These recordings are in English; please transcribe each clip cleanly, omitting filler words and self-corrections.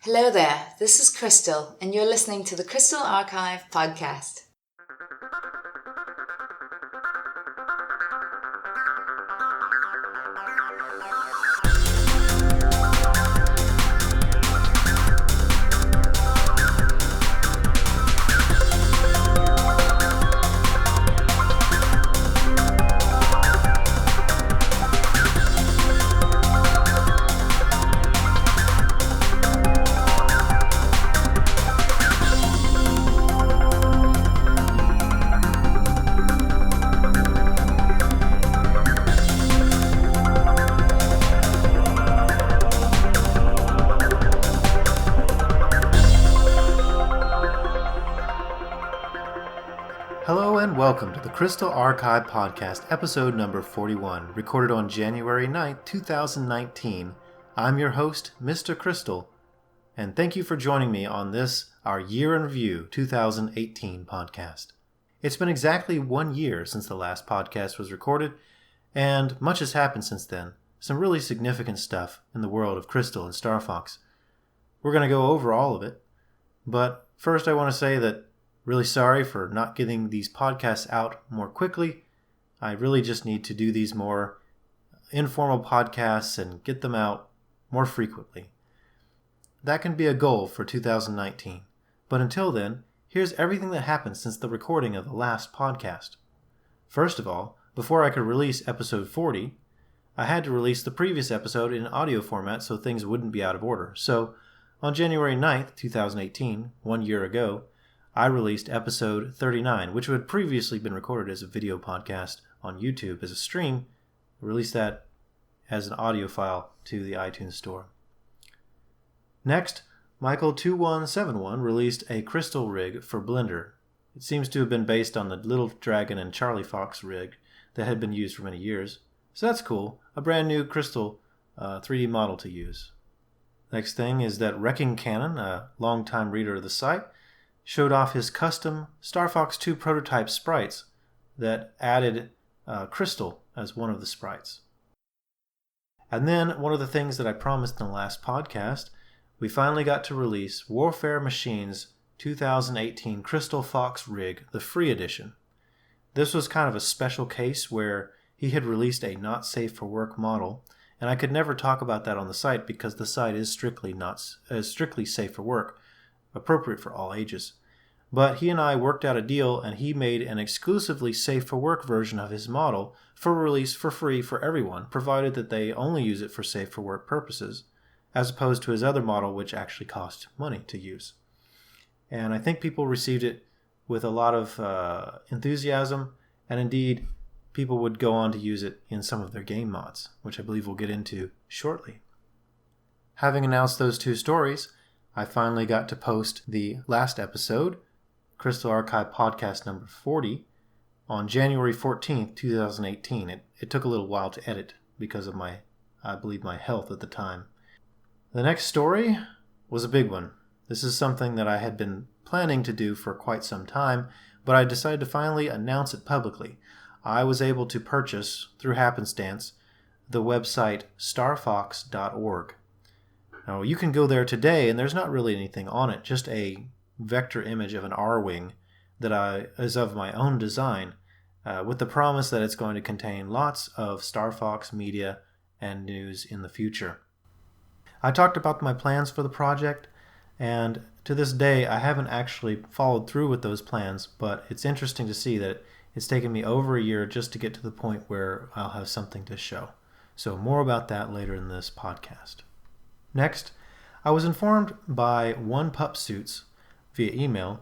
Hello there, this is Krystal, and you're listening to the Krystal Archive podcast. Hello and welcome to the Krystal Archive podcast, episode number 41, recorded on January 9th, 2019. I'm your host, Mr. Krystal, and thank you for joining me on this, our Year in Review 2018 podcast. It's been exactly 1 year since the last podcast was recorded, and much has happened since then. Some really significant stuff in the world of Krystal and Star Fox. We're going to go over all of it, but first I want to say that really sorry for not getting these podcasts out more quickly. I really just need to do these more informal podcasts and get them out more frequently. That can be a goal for 2019. But until then, here's everything that happened since the recording of the last podcast. First of all, before I could release episode 40, I had to release the previous episode in audio format so things wouldn't be out of order. So, on January 9th, 2018, 1 year ago, I released episode 39, which had previously been recorded as a video podcast on YouTube as a stream. I released that as an audio file to the iTunes store. Next, Michael2171 released a Krystal rig for Blender. It seems to have been based on the Little Dragon and Charlie Fox rig that had been used for many years. So that's cool, a brand new Krystal 3D model to use. Next thing is that Wrecking Cannon, a longtime reader of the site, showed off his custom Star Fox 2 prototype sprites that added Krystal as one of the sprites. And then, one of the things that I promised in the last podcast, we finally got to release WarfareMachine's 2018 Krystal Fox rig, the free edition. This was kind of a special case where he had released a not safe for work model, and I could never talk about that on the site because the site is strictly safe for work, appropriate for all ages. But he and I worked out a deal, and he made an exclusively safe for work version of his model for release for free for everyone, provided that they only use it for safe for work purposes, as opposed to his other model, which actually cost money to use. And I think people received it with a lot of enthusiasm, and indeed, people would go on to use it in some of their game mods, which I believe we'll get into shortly. Having announced those two stories, I finally got to post the last episode, Krystal Archive podcast number 40, on January 14th, 2018. It took a little while to edit because of my health at the time. The next story was a big one. This is something that I had been planning to do for quite some time, but I decided to finally announce it publicly. I was able to purchase, through happenstance, the website starfox.org. Now, you can go there today, and there's not really anything on it, just a vector image of an R-Wing that is of my own design, with the promise that it's going to contain lots of Star Fox media and news in the future. I talked about my plans for the project, and to this day, I haven't actually followed through with those plans, but it's interesting to see that it's taken me over a year just to get to the point where I'll have something to show. So more about that later in this podcast. Next, I was informed by One Pup Suits via email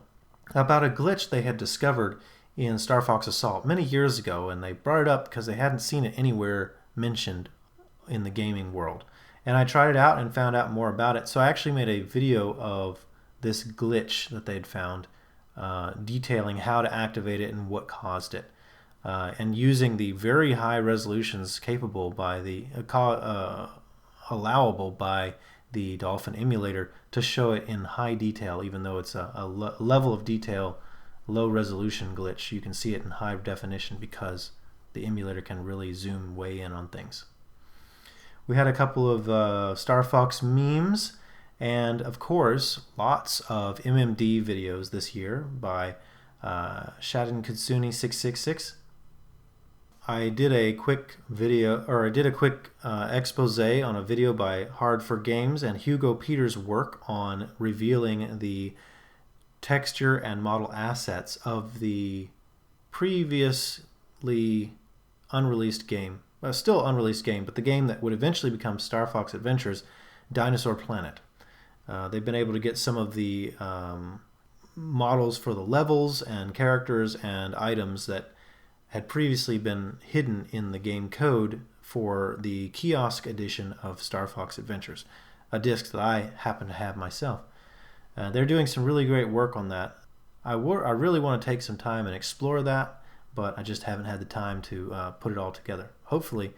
about a glitch they had discovered in Star Fox Assault many years ago, and they brought it up because they hadn't seen it anywhere mentioned in the gaming world. And I tried it out and found out more about it, so I actually made a video of this glitch that they'd found, detailing how to activate it and what caused it, and using the very high resolutions capable by the allowable by the Dolphin emulator to show it in high detail, even though it's a level of detail, low resolution glitch. You can see it in high definition because the emulator can really zoom way in on things. We had a couple of Star Fox memes And of course, lots of MMD videos this year by Shadin Katsuni 666. I did a quick expose on a video by Hard for Games and Hugo Peters' work on revealing the texture and model assets of the previously unreleased game, still unreleased game, but the game that would eventually become Star Fox Adventures, Dinosaur Planet. They've been able to get some of the models for the levels and characters and items that had previously been hidden in the game code for the kiosk edition of Star Fox Adventures, a disc that I happen to have myself. They're doing some really great work on that. I really want to take some time and explore that, but I just haven't had the time to put it all together. Hopefully,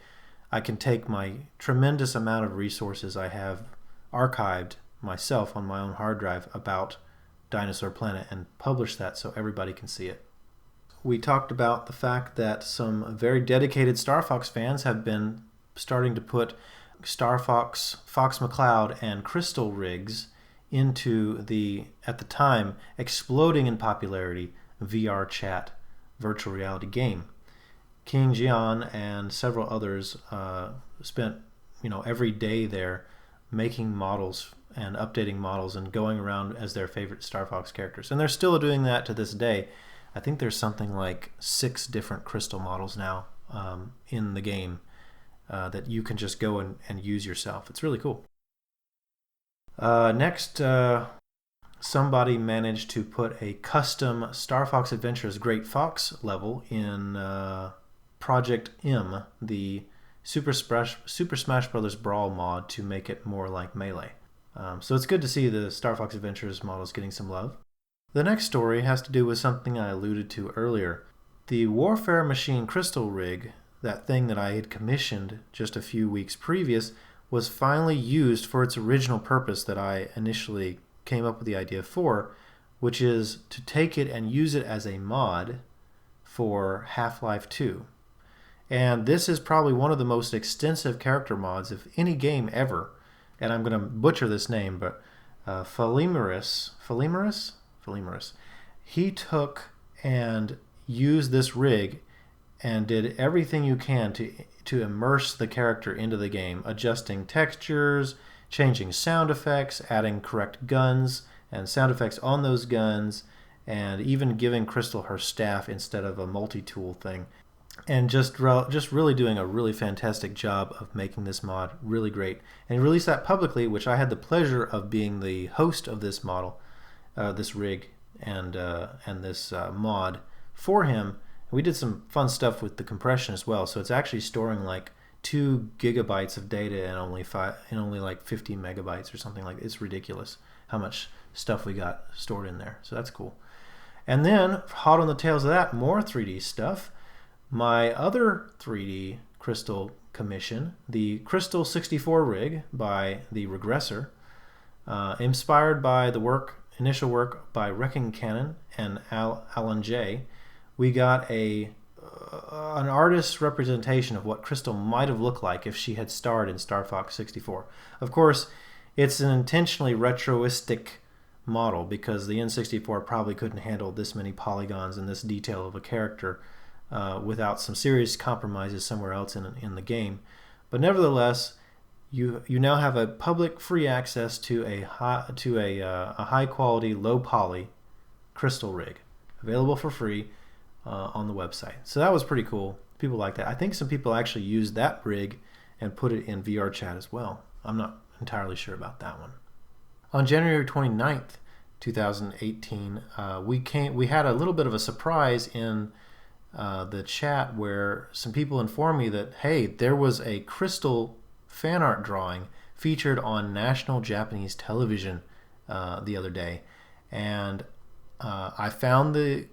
I can take my tremendous amount of resources I have archived myself on my own hard drive about Dinosaur Planet and publish that so everybody can see it. We talked about the fact that some very dedicated Star Fox fans have been starting to put Star Fox, Fox McCloud, and Krystal rigs into the, at the time, exploding in popularity VR chat virtual reality game. King Jian and several others spent every day there making models and updating models and going around as their favorite Star Fox characters. And they're still doing that to this day. I think there's something like 6 different Krystal models now in the game that you can just go and use yourself. It's really cool. Next, somebody managed to put a custom Star Fox Adventures Great Fox level in Project M, the Super Smash Bros. Brawl mod, to make it more like Melee. So it's good to see the Star Fox Adventures models getting some love. The next story has to do with something I alluded to earlier. The WarfareMachine Krystal rig, that thing that I had commissioned just a few weeks previous, was finally used for its original purpose that I initially came up with the idea for, which is to take it and use it as a mod for Half-Life 2. And this is probably one of the most extensive character mods of any game ever. And I'm going to butcher this name, but Phalimeris, he took and used this rig and did everything you can to immerse the character into the game, adjusting textures, changing sound effects, adding correct guns and sound effects on those guns, and even giving Krystal her staff instead of a multi-tool thing. And just really doing a really fantastic job of making this mod really great. And he released that publicly, which I had the pleasure of being the host of this model, this rig, and this mod for him. We did some fun stuff with the compression as well. So it's actually storing like 2 gigabytes of data and only like 15 megabytes or something like that. It's ridiculous how much stuff we got stored in there. So that's cool. And then, hot on the tails of that, more 3D stuff. My other 3D Krystal commission, the Krystal 64 rig by the Regressor, inspired by the initial work by Wrecking Cannon and Alan J. We got an artist's representation of what Krystal might have looked like if she had starred in Star Fox 64. Of course, it's an intentionally retroistic model because the N64 probably couldn't handle this many polygons and this detail of a character without some serious compromises somewhere else in the game. But nevertheless, you now have a public free access to a high quality, low poly Krystal rig available for free on the website. So that was pretty cool. People like that. I think some people actually used that rig and put it in VR chat as well. I'm not entirely sure about that one. On January 29th, 2018, we had a little bit of a surprise in the chat where some people informed me that, hey, there was a Krystal fan art drawing featured on national Japanese television the other day, and I found the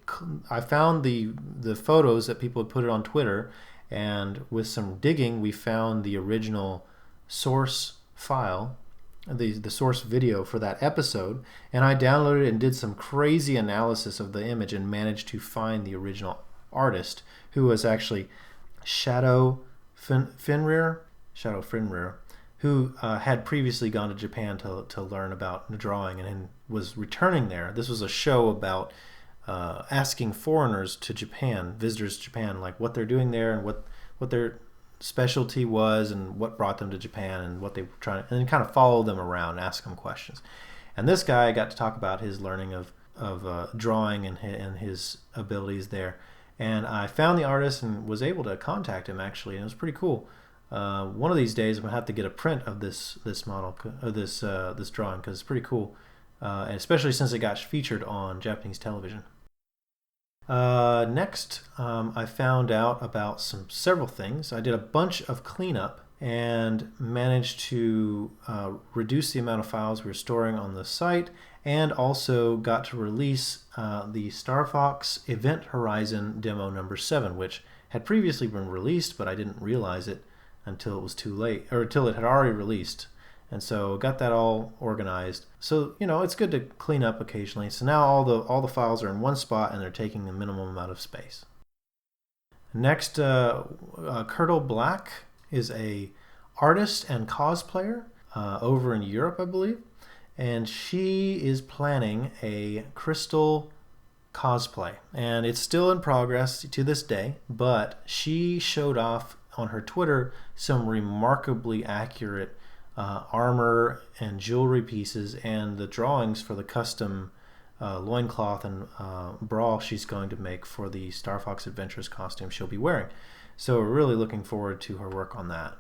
photos that people had put it on Twitter, and with some digging, we found the original source file, the source video for that episode, and I downloaded it and did some crazy analysis of the image and managed to find the original artist, who was actually Shadow Finrir, who had previously gone to Japan to learn about drawing and was returning there. This was a show about asking foreigners to Japan, visitors to Japan, like what they're doing there and what their specialty was and what brought them to Japan and what they were trying to, and then kind of follow them around, ask them questions. And this guy got to talk about his learning of drawing and his abilities there. And I found the artist and was able to contact him actually, and it was pretty cool. One of these days I'm gonna have to get a print of this model, or this drawing, because it's pretty cool, and especially since it got featured on Japanese television. Next, I found out about several things. I did a bunch of cleanup and managed to reduce the amount of files we were storing on the site, and also got to release the Star Fox Event Horizon demo number 7, which had previously been released, but I didn't realize it until it was too late, or until it had already released. And so got that all organized. So, it's good to clean up occasionally. So now all the files are in one spot and they're taking the minimum amount of space. Next, Krystal Black is a artist and cosplayer over in Europe, I believe. And she is planning a Krystal cosplay. And it's still in progress to this day, but she showed off on her Twitter some remarkably accurate armor and jewelry pieces and the drawings for the custom loincloth and bra she's going to make for the Star Fox Adventures costume she'll be wearing. So we're really looking forward to her work on that.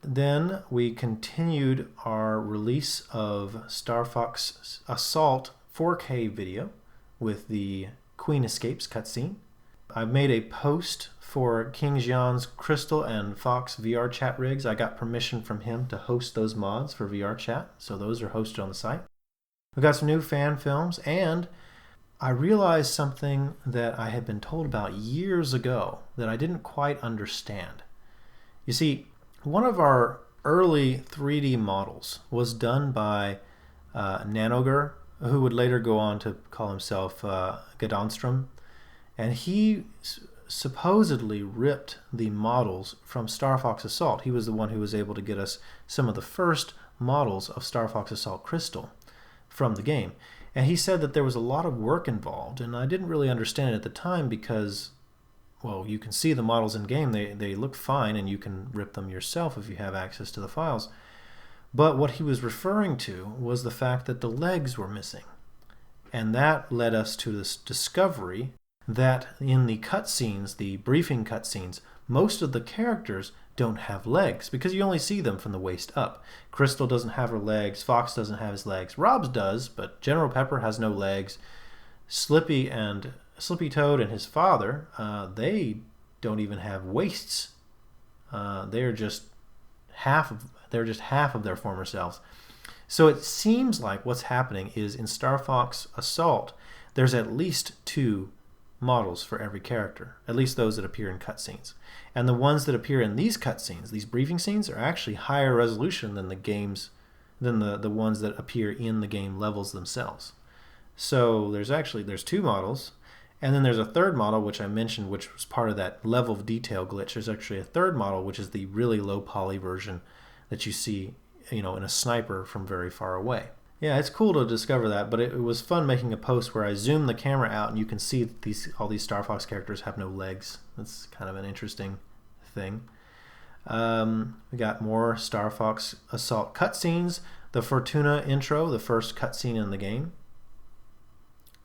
Then we continued our release of Star Fox Assault 4K video with the Queen Escapes cutscene. I made a post for King Jian's Krystal and Fox VR chat rigs. I got permission from him to host those mods for VR chat, so those are hosted on the site. We got some new fan films, and I realized something that I had been told about years ago that I didn't quite understand. You see, one of our early 3D models was done by Nanogur, who would later go on to call himself Gadonstrom, and he supposedly ripped the models from Star Fox Assault. He was the one who was able to get us some of the first models of Star Fox Assault Krystal from the game. And he said that there was a lot of work involved, and I didn't really understand it at the time because, well, you can see the models in game. They look fine, and you can rip them yourself if you have access to the files. But what he was referring to was the fact that the legs were missing. And that led us to this discovery that in the cutscenes, the briefing cutscenes, most of the characters don't have legs because you only see them from the waist up. Krystal doesn't have her legs, Fox doesn't have his legs, Rob's does, but General Pepper has no legs. Slippy Toad and his father, they don't even have waists. They're just half of their former selves. So it seems like what's happening is in Star Fox Assault, there's at least 2 models for every character, at least those that appear in cutscenes. And the ones that appear in these cutscenes, these briefing scenes, are actually higher resolution than the ones that appear in the game levels themselves. So there's 2 models, and then there's a third model which I mentioned, which was part of that level of detail glitch. There's actually a third model which is the really low poly version that you see, in a sniper from very far away. Yeah, it's cool to discover that, but it was fun making a post where I zoom the camera out and you can see that all these Star Fox characters have no legs. That's kind of an interesting thing. We got more Star Fox Assault cutscenes. The Fortuna intro, the first cutscene in the game.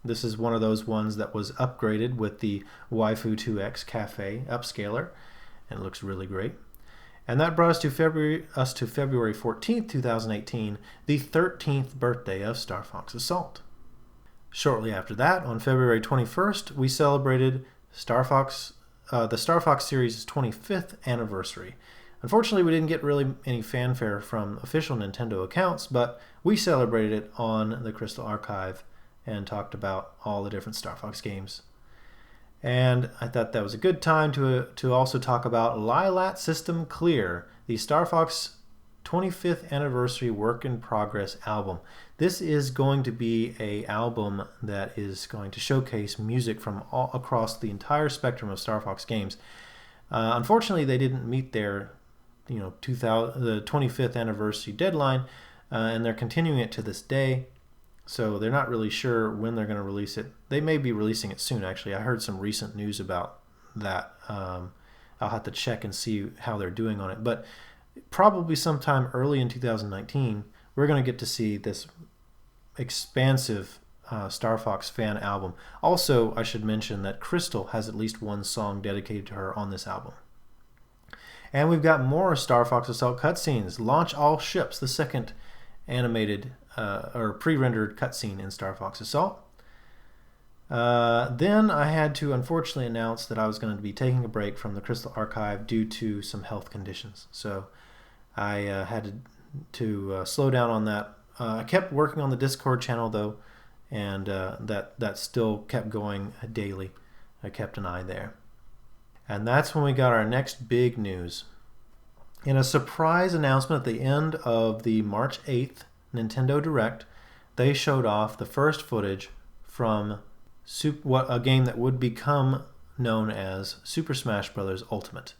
This is one of those ones that was upgraded with the Waifu 2X Cafe upscaler, and it looks really great. And that brought us to February 14th, 2018, the 13th birthday of Star Fox Assault. Shortly after that, on February 21st, we celebrated the Star Fox series' 25th anniversary. Unfortunately, we didn't get really any fanfare from official Nintendo accounts, but we celebrated it on the Krystal Archive and talked about all the different Star Fox games. And I thought that was a good time to also talk about Lilat System Clear, the Star Fox 25th Anniversary Work in Progress album. This is going to be an album that is going to showcase music from all across the entire spectrum of Star Fox games. Unfortunately, they didn't meet their the 25th anniversary deadline, and they're continuing it to this day. So they're not really sure when they're going to release it. They may be releasing it soon, actually. I heard some recent news about that. I'll have to check and see how they're doing on it. But probably sometime early in 2019, we're going to get to see this expansive Star Fox fan album. Also, I should mention that Krystal has at least one song dedicated to her on this album. And we've got more Star Fox Assault cutscenes. Launch all ships, the second animated or pre-rendered cutscene in Star Fox Assault. Then I had to unfortunately announce that I was going to be taking a break from the Krystal Archive due to some health conditions. So I had to slow down on that. I kept working on the Discord channel though, and that still kept going daily. I kept an eye there. And that's when we got our next big news. In a surprise announcement at the end of the March 8th Nintendo Direct, they showed off the first footage from a game that would become known as Super Smash Bros. Ultimate.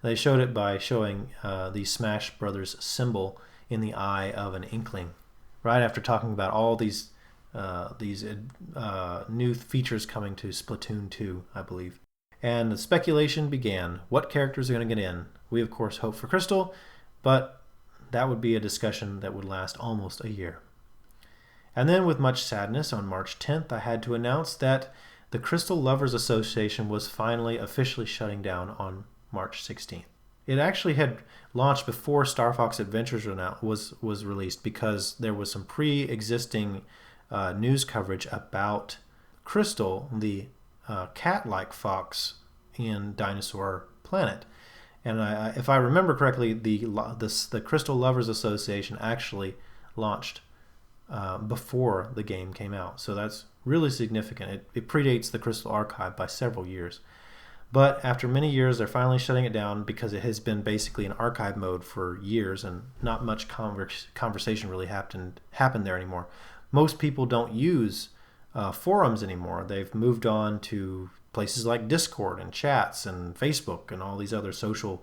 They showed it by showing the Smash Bros. Symbol in the eye of an Inkling, right after talking about all these new features coming to Splatoon 2, I believe. And the speculation began. What characters are going to get in? We, of course, hope for Krystal, but that would be a discussion that would last almost a year. And then, with much sadness, on March 10th, I had to announce that the Krystal Lovers Association was finally officially shutting down on March 16th. It actually had launched before Star Fox Adventures was released because there was some pre-existing news coverage about Krystal, the cat-like fox in Dinosaur Planet. And if I remember correctly, the Krystal Lovers Association actually launched before the game came out. So that's really significant. It predates the Krystal Archive by several years. But after many years, they're finally shutting it down because it has been basically in archive mode for years and not much conversation really happened there anymore. Most people don't use forums anymore. They've moved on to places like Discord and chats and Facebook and all these other social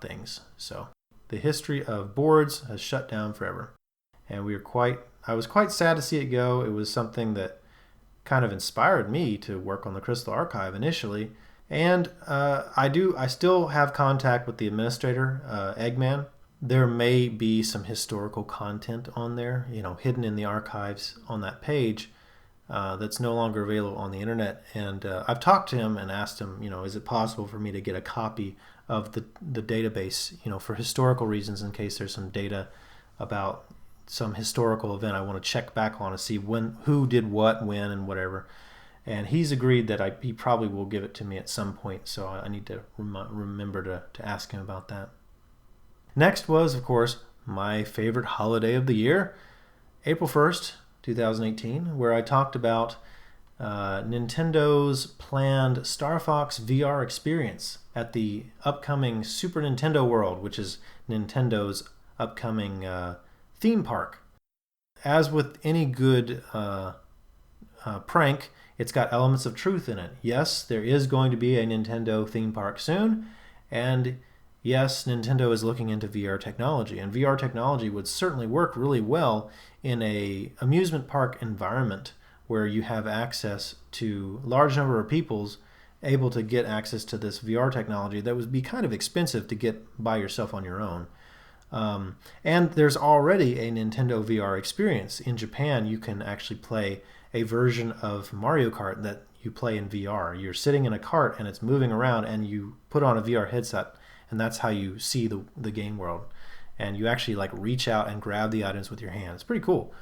things. So the history of boards has shut down forever. And I was quite sad to see it go. It was something that kind of inspired me to work on the Krystal Archive initially. And I still have contact with the administrator, Eggman. There may be some historical content on there, hidden in the archives on that page that's no longer available on the internet. And I've talked to him and asked him, is it possible for me to get a copy of the database, for historical reasons, in case there's some data about some historical event I want to check back on to see who did what, when, and whatever. And he's agreed that he probably will give it to me at some point, so I need to remember to ask him about that. Next was, of course, my favorite holiday of the year, April 1st, 2018, where I talked about Nintendo's planned Star Fox VR experience at the upcoming Super Nintendo World, which is Nintendo's upcoming theme park. As with any good prank, it's got elements of truth in it. Yes, there is going to be a Nintendo theme park soon, and yes, Nintendo is looking into VR technology, and VR technology would certainly work really well in a amusement park environment where you have access to a large number of people's able to get access to this VR technology that would be kind of expensive to get by yourself on your own. And there's already a Nintendo VR experience. In Japan, you can actually play a version of Mario Kart that you play in VR. You're sitting in a cart and it's moving around, and you put on a VR headset, and that's how you see the game world. And you actually reach out and grab the items with your hands. It's pretty cool.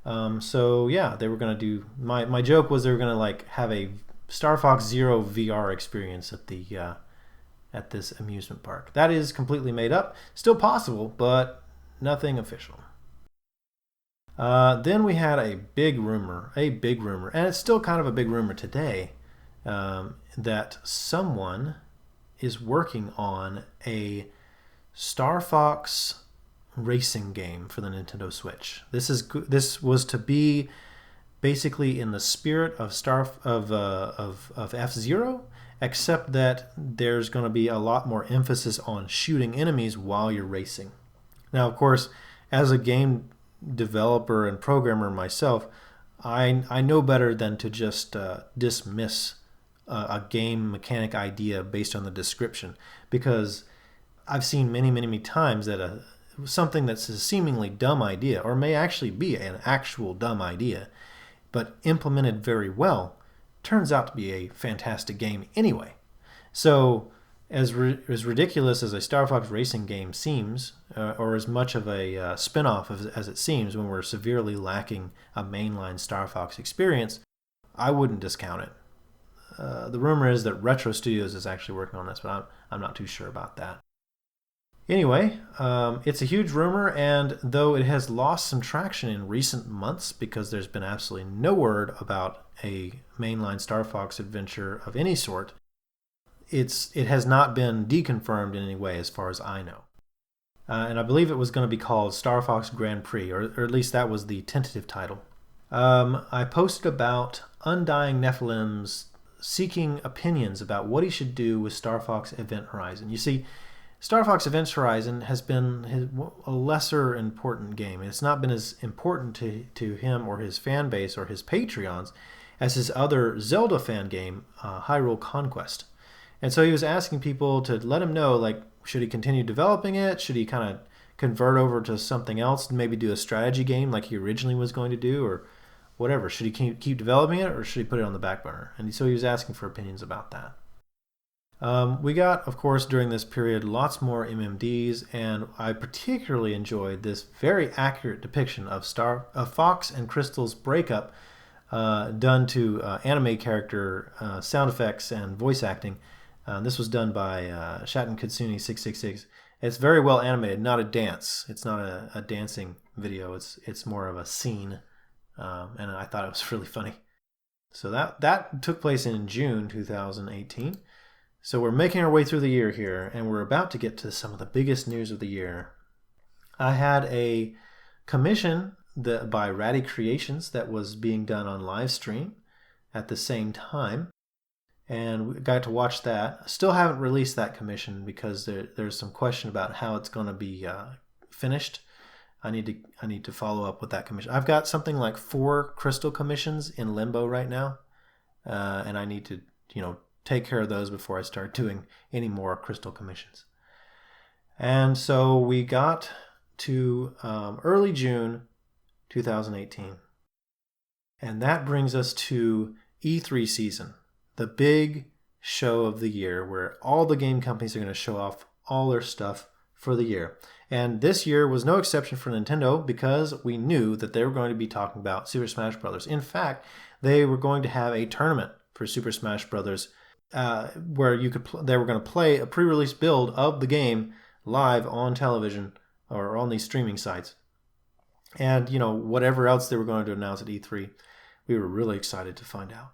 So yeah, they were going to do, my joke was they were going to have a Star Fox Zero VR experience at this amusement park. That is completely made up. Still possible, but nothing official. Then we had a big rumor, and it's still kind of a big rumor today, that someone is working on a Star Fox racing game for the Nintendo Switch. This was to be basically in the spirit of F-Zero except that there's going to be a lot more emphasis on shooting enemies while you're racing. Now, of course, as a game developer and programmer myself, I know better than to just dismiss a game mechanic idea based on the description, because I've seen many times that something that's a seemingly dumb idea, or may actually be an actual dumb idea, but implemented very well, turns out to be a fantastic game anyway. So as ridiculous as a Star Fox racing game seems, or as much of a spin-off as it seems when we're severely lacking a mainline Star Fox experience, I wouldn't discount it. The rumor is that Retro Studios is actually working on this, but I'm not too sure about that. Anyway, it's a huge rumor, and though it has lost some traction in recent months because there's been absolutely no word about a mainline Star Fox adventure of any sort, it has not been deconfirmed in any way as far as I know. And I believe it was going to be called Star Fox Grand Prix, or at least that was the tentative title. I posted about Undying Nephilim's seeking opinions about what he should do with Star Fox Event Horizon. You see, Star Fox Event Horizon has been a lesser important game. It's not been as important to him or his fan base or his Patreons as his other Zelda fan game, Hyrule Conquest. And so he was asking people to let him know, like, should he continue developing it? Should he kind of convert over to something else and maybe do a strategy game like he originally was going to do, or whatever? Should he keep developing it, or should he put it on the back burner? And so he was asking for opinions about that. We got, of course, during this period, lots more MMDs, and I particularly enjoyed this very accurate depiction of Fox and Krystal's breakup done to anime character sound effects and voice acting. This was done by Shatten Katsuni 666. It's very well animated, not a dance. It's not a dancing video. It's more of a scene, and I thought it was really funny. So that took place in June 2018. So we're making our way through the year here, and we're about to get to some of the biggest news of the year. I had a commission by Ratty Creations that was being done on live stream at the same time, and we got to watch that. Still haven't released that commission because there's some question about how it's going to be finished. I need to follow up with that commission. I've got something like 4 Krystal commissions in limbo right now, and I need to take care of those before I start doing any more Krystal commissions. And so we got to early June 2018. And that brings us to E3 season, the big show of the year where all the game companies are going to show off all their stuff for the year. And this year was no exception for Nintendo because we knew that they were going to be talking about Super Smash Bros. In fact, they were going to have a tournament for Super Smash Bros. Where they were going to play a pre-release build of the game live on television or on these streaming sites. And, whatever else they were going to announce at E3, we were really excited to find out.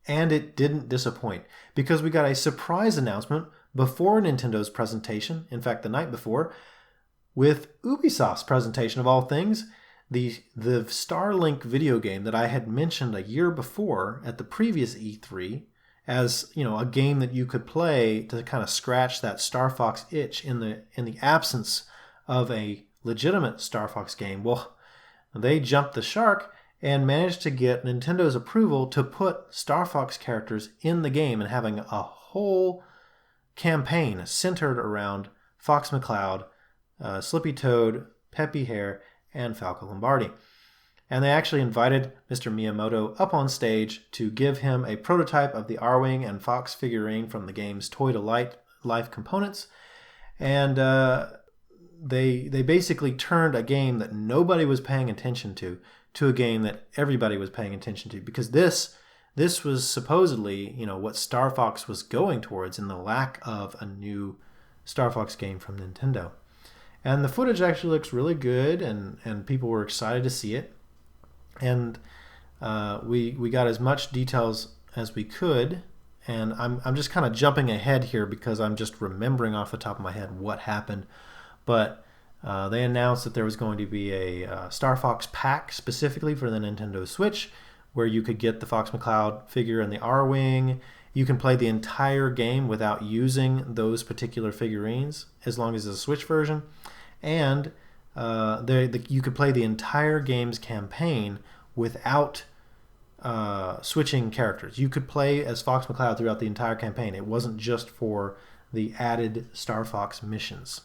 And it didn't disappoint because we got a surprise announcement before Nintendo's presentation, in fact, the night before, with Ubisoft's presentation of all things, the Starlink video game that I had mentioned a year before at the previous E3, as a game that you could play to kind of scratch that Star Fox itch in the absence of a legitimate Star Fox game. Well, they jumped the shark and managed to get Nintendo's approval to put Star Fox characters in the game and having a whole campaign centered around Fox McCloud, Slippy Toad, Peppy Hare, and Falco Lombardi. And they actually invited Mr. Miyamoto up on stage to give him a prototype of the Arwing and Fox figurine from the game's Toy to Life components. And they basically turned a game that nobody was paying attention to a game that everybody was paying attention to. Because this was supposedly, what Star Fox was going towards in the lack of a new Star Fox game from Nintendo. And the footage actually looks really good, and people were excited to see it. And we got as much details as we could, and I'm just kind of jumping ahead here because I'm just remembering off the top of my head what happened. But they announced that there was going to be a Star Fox pack specifically for the Nintendo Switch, where you could get the Fox McCloud figure and the Arwing, You can play the entire game without using those particular figurines, as long as it's a Switch version. And you could play the entire game's campaign without switching characters. You could play as Fox McCloud throughout the entire campaign. It wasn't just for the added Star Fox missions.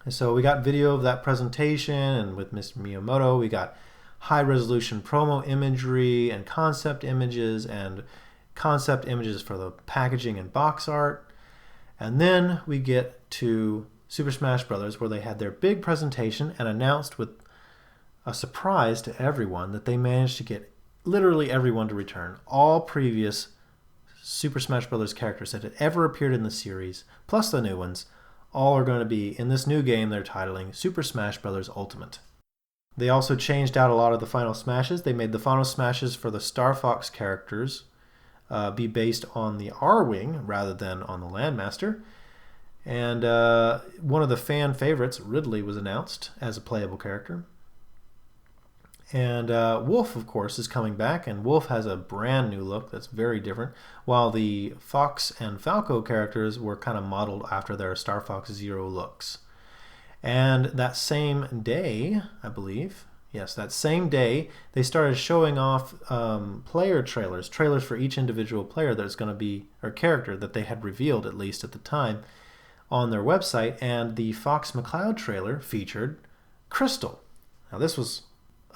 And so we got video of that presentation, and with Mr. Miyamoto, we got high-resolution promo imagery and concept images for the packaging and box art. And then we get to Super Smash Bros., where they had their big presentation and announced with a surprise to everyone that they managed to get literally everyone to return. All previous Super Smash Bros. Characters that had ever appeared in the series, plus the new ones, all are going to be in this new game they're titling Super Smash Bros. Ultimate. They also changed out a lot of the final smashes. They made the final smashes for the Star Fox characters be based on the R-Wing rather than on the Landmaster. And one of the fan favorites, Ridley, was announced as a playable character. And Wolf, of course, is coming back, and Wolf has a brand new look that's very different, while the Fox and Falco characters were kind of modeled after their Star Fox Zero looks. And that same day, I believe, that same day, they started showing off player trailers for each individual player that's going to be, or character that they had revealed, at least at the time, on their website. And the Fox McCloud trailer featured Krystal. Now, this was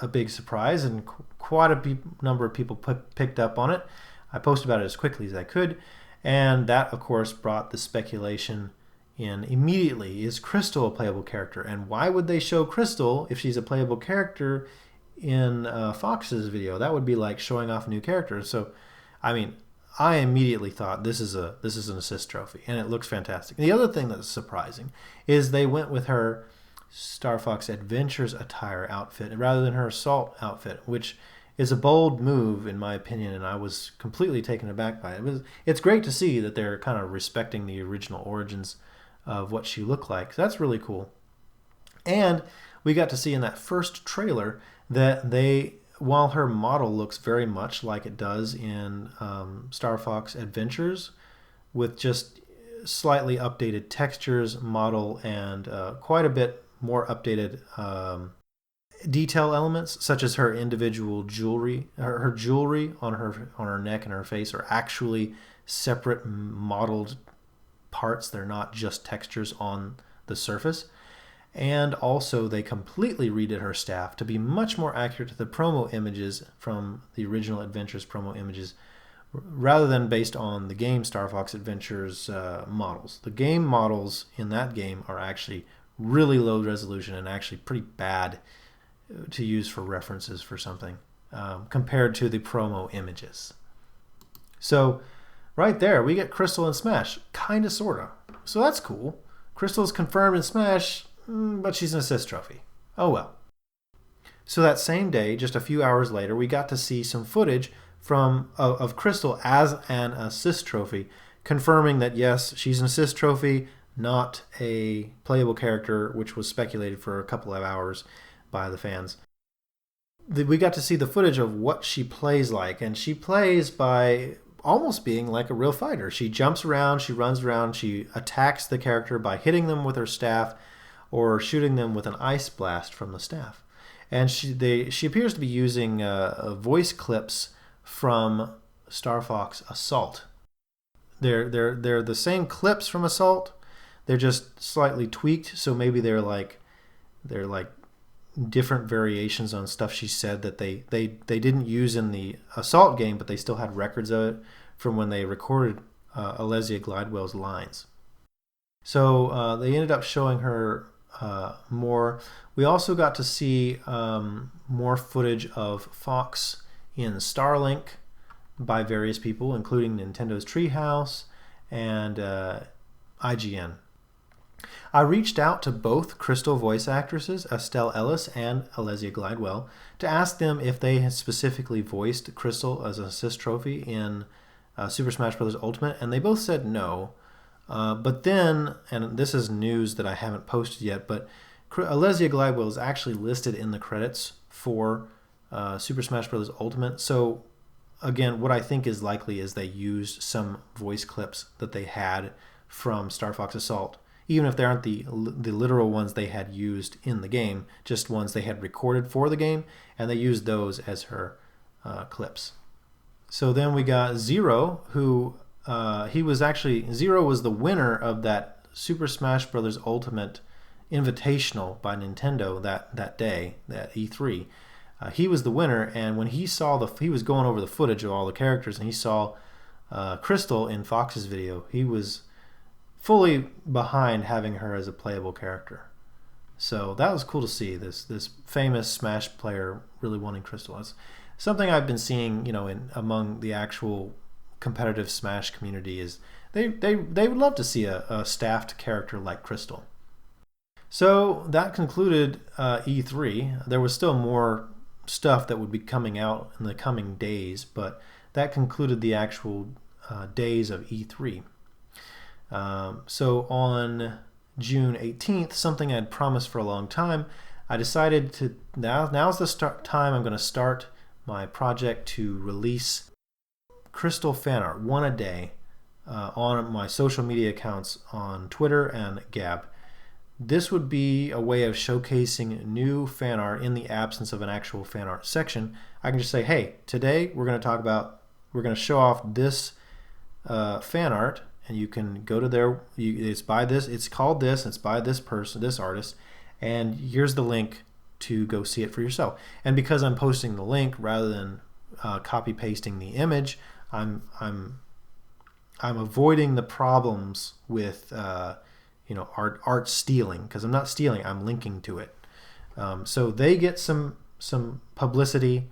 a big surprise, and quite a number of people picked up on it. I posted about it as quickly as I could, and that, of course, brought the speculation in immediately. Is Krystal a playable character? And why would they show Krystal if she's a playable character in Fox's video? That would be like showing off a new character. So, I mean, I immediately thought this is an assist trophy, and it looks fantastic. And the other thing that's surprising is they went with her Star Fox Adventures attire outfit rather than her Assault outfit, which is a bold move in my opinion, and I was completely taken aback by it. It's great to see that they're kind of respecting the original origins of what she looked like. So that's really cool. And we got to see in that first trailer that while her model looks very much like it does in Star Fox Adventures, with just slightly updated textures, model, and quite a bit more updated detail elements, such as her individual jewelry. Her jewelry on her neck and her face are actually separate modeled parts. They're not just textures on the surface. And also they completely redid her staff to be much more accurate to the promo images from the original Adventures promo images, rather than based on the game Star Fox Adventures models. The game models in that game are actually really low resolution and actually pretty bad to use for references for something compared to the promo images. So right there, we get Krystal in Smash, kind of, sort of. So that's cool. Krystal's confirmed in Smash, but she's an assist trophy. Oh well. So that same day, just a few hours later, we got to see some footage of Krystal as an assist trophy, confirming that yes, she's an assist trophy, not a playable character, which was speculated for a couple of hours by the fans. We got to see the footage of what she plays like, and she plays by almost being like a real fighter. She jumps around, she runs around, she attacks the character by hitting them with her staff or shooting them with an ice blast from the staff. And she appears to be using voice clips from Star Fox Assault. They're the same clips from Assault. They're just slightly tweaked, so maybe they're like different variations on stuff she said that they didn't use in the Assault game, but they still had records of it from when they recorded Alesia Glidewell's lines. So they ended up showing her more. We also got to see more footage of Fox in Starlink by various people, including Nintendo's Treehouse and IGN. I reached out to both Krystal voice actresses, Estelle Ellis and Alesia Glidewell, to ask them if they had specifically voiced Krystal as an assist trophy in Super Smash Bros. Ultimate, and they both said no. But then, and this is news that I haven't posted yet, but Alesia Glidewell is actually listed in the credits for Super Smash Bros. Ultimate, so again, what I think is likely is they used some voice clips that they had from Star Fox Assault, even if they aren't the literal ones they had used in the game, just ones they had recorded for the game, and they used those as her clips. So then we got Zero, who Zero was the winner of that Super Smash Bros. Ultimate Invitational by Nintendo that day, that E3. He was the winner, and when he was going over the footage of all the characters, and he saw Krystal in Fox's video, he was fully behind having her as a playable character. So that was cool to see, this famous Smash player really wanting Krystal. It's something I've been seeing, among the actual competitive Smash community, is they would love to see a staffed character like Krystal. So that concluded E3. There was still more stuff that would be coming out in the coming days, but that concluded the actual days of E3. So on June 18th, something I'd promised for a long time, I decided to, now's the time I'm going to start my project to release Krystal fan art, one a day, on my social media accounts on Twitter and Gab. This would be a way of showcasing new fan art in the absence of an actual fan art section. I can just say, hey, today we're going to show off this fan art, and you can go to there. It's by this. It's called this. It's by this person, this artist, and here's the link to go see it for yourself. And because I'm posting the link rather than copy pasting the image, I'm avoiding the problems with art stealing, because I'm not stealing, I'm linking to it. So they get some publicity,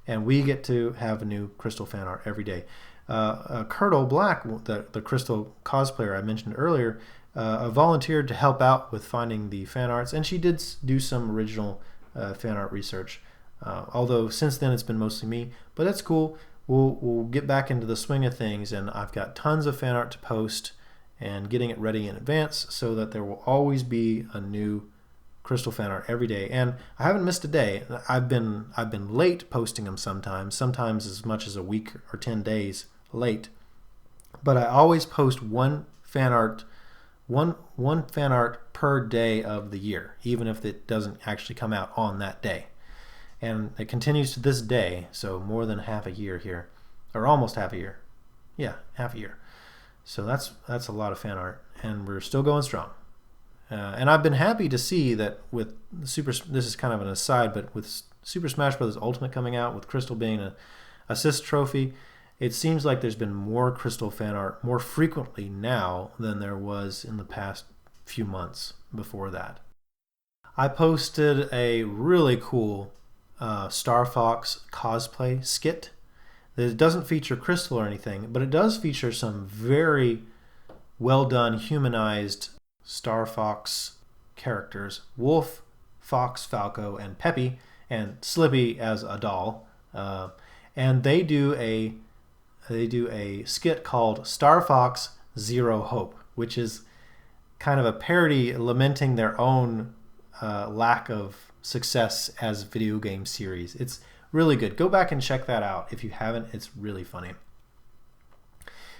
and we get to have a new Krystal fan art every day. Kurtle Black, the Krystal cosplayer I mentioned earlier, volunteered to help out with finding the fan arts, and she did do some original fan art research. Although since then it's been mostly me, but that's cool. We'll get back into the swing of things, and I've got tons of fan art to post and getting it ready in advance so that there will always be a new Krystal fan art every day. And I haven't missed a day. I've been late posting them sometimes as much as a week or 10 days late. But I always post one fan art per day of the year, even if it doesn't actually come out on that day. And it continues to this day, so more than half a year here, or almost half a year. Yeah, half a year. So that's a lot of fan art, and we're still going strong. And I've been happy to see that with this is kind of an aside, but with Super Smash Bros. Ultimate coming out, with Krystal being an assist trophy, it seems like there's been more Krystal fan art more frequently now than there was in the past few months before that. I posted a really cool Star Fox cosplay skit. It doesn't feature Krystal or anything, but it does feature some very well done humanized Star Fox characters: Wolf, Fox, Falco, and Peppy, and Slippy as a doll. And they do a skit called Star Fox Zero Hope, which is kind of a parody lamenting their own lack of success as video game series. It's really good. Go back and check that out if you haven't. It's really funny.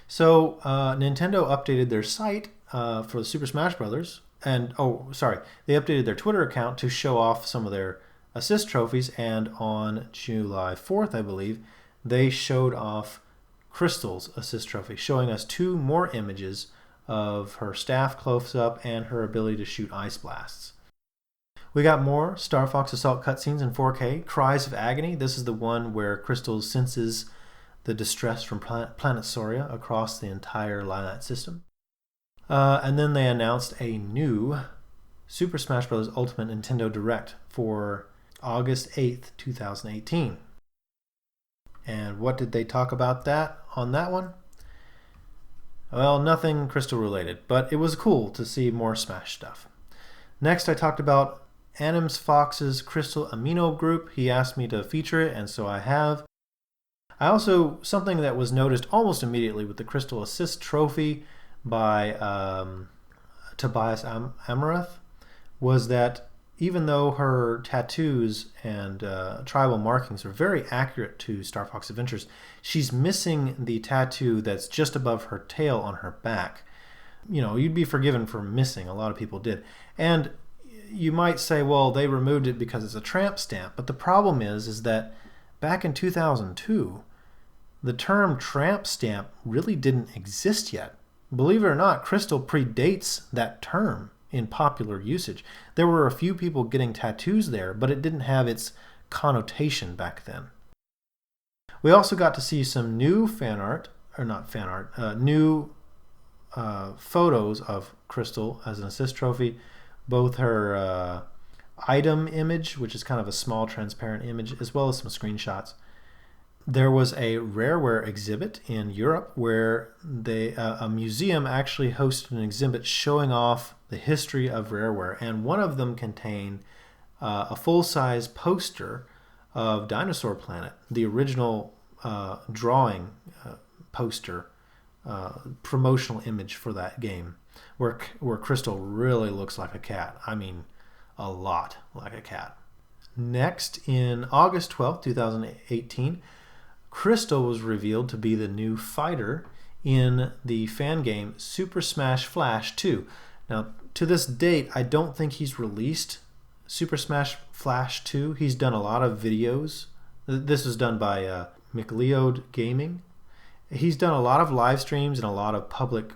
So Nintendo updated their site for the Super Smash Brothers, and they updated their Twitter account to show off some of their assist trophies. And on July 4th, I believe, they showed off Krystal's assist trophy, showing us 2 more images of her staff close-up and her ability to shoot ice blasts. We got more Star Fox Assault cutscenes in 4K. Cries of Agony. This is the one where Krystal senses the distress from Planet Soria across the entire Lilat system. And then they announced a new Super Smash Bros. Ultimate Nintendo Direct for August 8th, 2018. And what did they talk about on that one? Well, nothing Krystal related, but it was cool to see more Smash stuff. Next, I talked about Anims Fox's Krystal Amino group. He asked me to feature it, and so I have. I also, something that was noticed almost immediately with the Krystal Assist Trophy by Tobias Amarath, was that even though her tattoos and tribal markings are very accurate to Star Fox Adventures, she's missing the tattoo that's just above her tail on her back. You know, you'd be forgiven for missing. A lot of people did. And you might say, well, they removed it because it's a tramp stamp. But the problem is that back in 2002, the term tramp stamp really didn't exist yet. Believe it or not, Krystal predates that term in popular usage. There were a few people getting tattoos there, but it didn't have its connotation back then. We also got to see some new new photos of Krystal as an assist trophy. Both her item image, which is kind of a small transparent image, as well as some screenshots. There was a Rareware exhibit in Europe where a museum actually hosted an exhibit showing off the history of Rareware, and one of them contained a full-size poster of Dinosaur Planet, the original drawing poster, promotional image for that game, where Krystal really looks like a cat. I mean, a lot like a cat. Next, in August 12th, 2018, Krystal was revealed to be the new fighter in the fan game Super Smash Flash 2. Now, to this date, I don't think he's released Super Smash Flash 2. He's done a lot of videos. This was done by McLeod Gaming. He's done a lot of live streams and a lot of public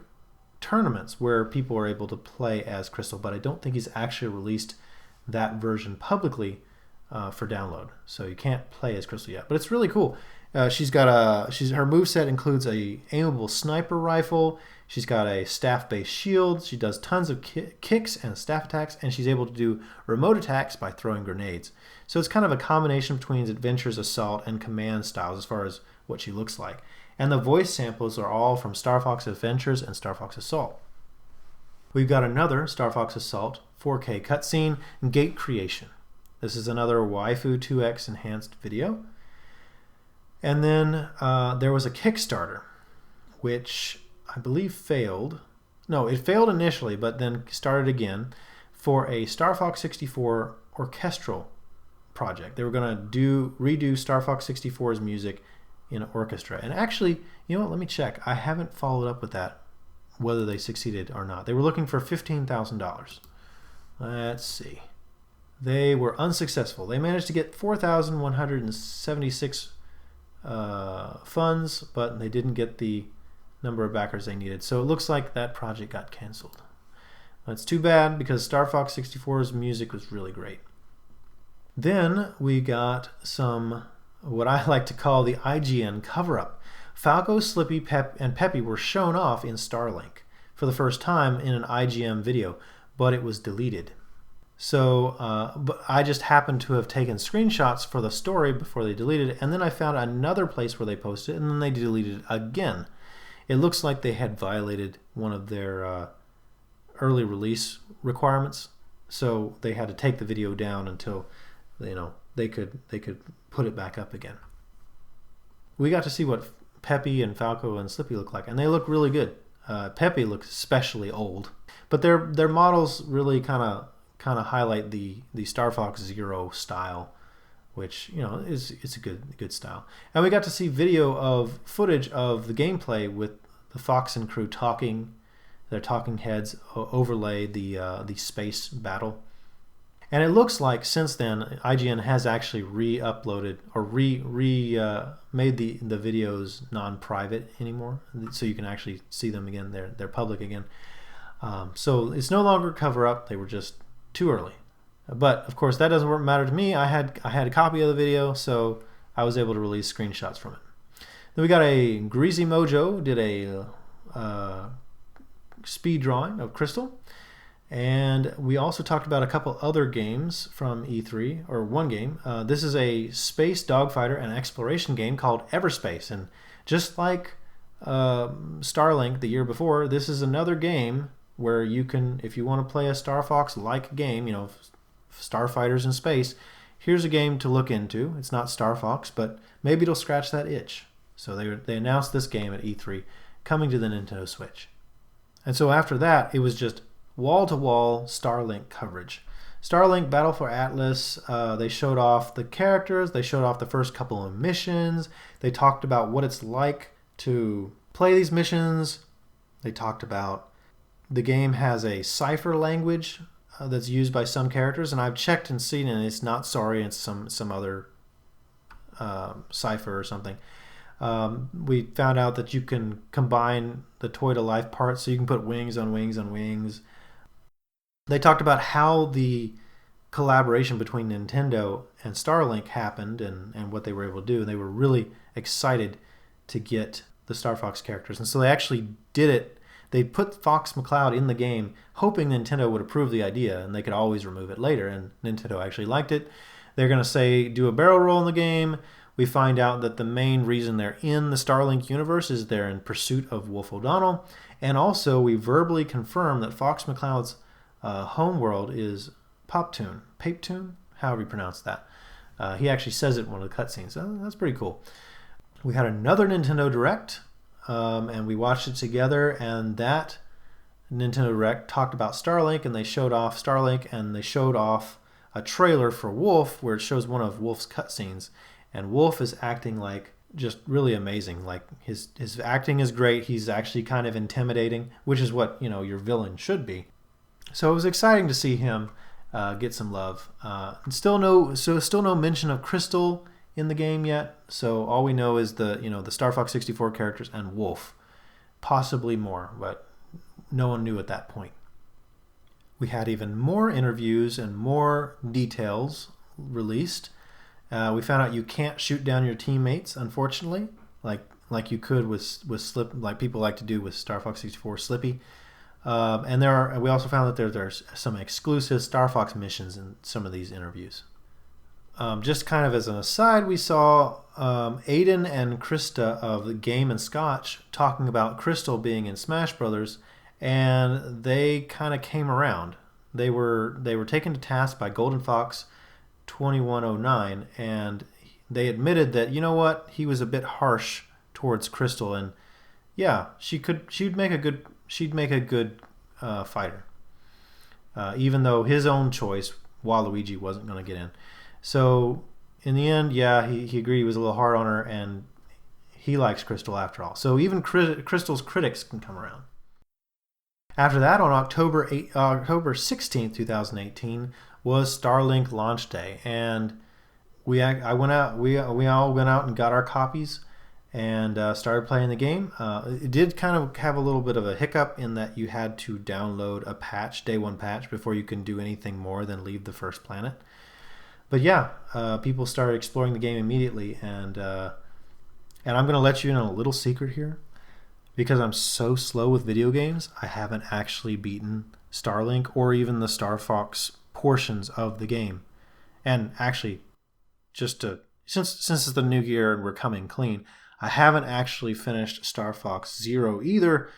tournaments where people are able to play as Krystal, but I don't think he's actually released that version publicly for download. So you can't play as Krystal yet, but it's really cool. Her moveset includes a aimable sniper rifle. She's got a staff-based shield. She does tons of kicks and staff attacks, and she's able to do remote attacks by throwing grenades. So it's kind of a combination between Adventures, Assault, and Command styles as far as what she looks like. And the voice samples are all from Star Fox Adventures and Star Fox Assault. We've got another Star Fox Assault 4K cutscene, Gate Creation. This is another Waifu 2X enhanced video. And then there was a Kickstarter, which I believe failed. No, it failed initially, but then started again for a Star Fox 64 orchestral project. They were going to redo Star Fox 64's music in an orchestra. And actually, you know what, let me check. I haven't followed up with that, whether they succeeded or not. They were looking for $15,000. Let's see. They were unsuccessful. They managed to get 4,176 funds, but they didn't get the number of backers they needed. So it looks like that project got canceled. That's too bad because Star Fox 64's music was really great. Then we got some, what I like to call the IGN cover-up. Falco, Slippy, and Peppy were shown off in Starlink for the first time in an IGN video, but it was deleted. So but I just happened to have taken screenshots for the story before they deleted it, and then I found another place where they posted it, and then they deleted it again. It looks like they had violated one of their early release requirements, so they had to take the video down until they could put it back up again. We got to see what Peppy and Falco and Slippy look like, and they look really good. Peppy looks especially old, but their models really kind of highlight the Star Fox Zero style, which is a good style. And we got to see video of footage of the gameplay with the Fox and crew talking. Their talking heads overlay the space battle. And it looks like since then IGN has actually re-uploaded or made the videos non-private anymore, so you can actually see them again. They're public again. So it's no longer cover up. They were just too early. But of course that doesn't matter to me. I had a copy of the video, so I was able to release screenshots from it. Then we got a Greasy Mojo did a speed drawing of Krystal, and we also talked about a couple other games from E3, or one game. This is a space dogfighter and exploration game called Everspace, and just like Starlink the year before, this is another game where you can, if you want to play a Star Fox-like game, starfighters in space, here's a game to look into. It's not Star Fox, but maybe it'll scratch that itch. So they announced this game at E3, coming to the Nintendo Switch. And so after that, it was just wall-to-wall Starlink coverage. Starlink Battle for Atlas, they showed off the characters, they showed off the first couple of missions, they talked about what it's like to play these missions, they talked about the game has a cipher language that's used by some characters, and I've checked and seen it, and it's not Sorry, it's some other cipher or something. We found out that you can combine the toy to life parts, so you can put wings on wings on wings. They talked about how the collaboration between Nintendo and Starlink happened and what they were able to do. And they were really excited to get the Star Fox characters. And so they actually did it. They put Fox McCloud in the game, hoping Nintendo would approve the idea, and they could always remove it later. And Nintendo actually liked it. They're going to do a barrel roll in the game. We find out that the main reason they're in the Starlink universe is they're in pursuit of Wolf O'Donnell. And also, we verbally confirm that Fox McCloud's homeworld is Papetoon, however you pronounce that. He actually says it in one of the cutscenes. So that's pretty cool. We had another Nintendo Direct, and we watched it together. And that Nintendo Direct talked about Starlink, and they showed off Starlink, and they showed off a trailer for Wolf, where it shows one of Wolf's cutscenes. And Wolf is acting like just really amazing. Like his acting is great. He's actually kind of intimidating, which is what your villain should be. So it was exciting to see him get some love. Still no mention of Krystal in the game yet. So all we know is the Star Fox 64 characters and Wolf, possibly more, but no one knew at that point. We had even more interviews and more details released. We found out you can't shoot down your teammates, unfortunately, like you could with Slip, like people like to do with Star Fox 64 Slippy. And we also found that there's some exclusive Star Fox missions in some of these interviews. Just kind of as an aside, we saw Aiden and Krista of the Game and Scotch talking about Krystal being in Smash Brothers, and they kind of came around. They were taken to task by Golden Fox 2109, and they admitted that he was a bit harsh towards Krystal, and yeah, she'd make a good fighter, even though his own choice, Waluigi, wasn't going to get in. So in the end, yeah, he agreed he was a little hard on her, and he likes Krystal after all. So even Krystal's critics can come around. After that, on October 16th, 2018, was Starlink launch day, and we all went out and got our copies and started playing the game. It did kind of have a little bit of a hiccup in that you had to download a day one patch before you can do anything more than leave the first planet. But yeah, people started exploring the game immediately, and I'm going to let you in on a little secret here. Because I'm so slow with video games, I haven't actually beaten Starlink or even the Star Fox portions of the game. And actually, since it's the new year and we're coming clean, I haven't actually finished Star Fox Zero either.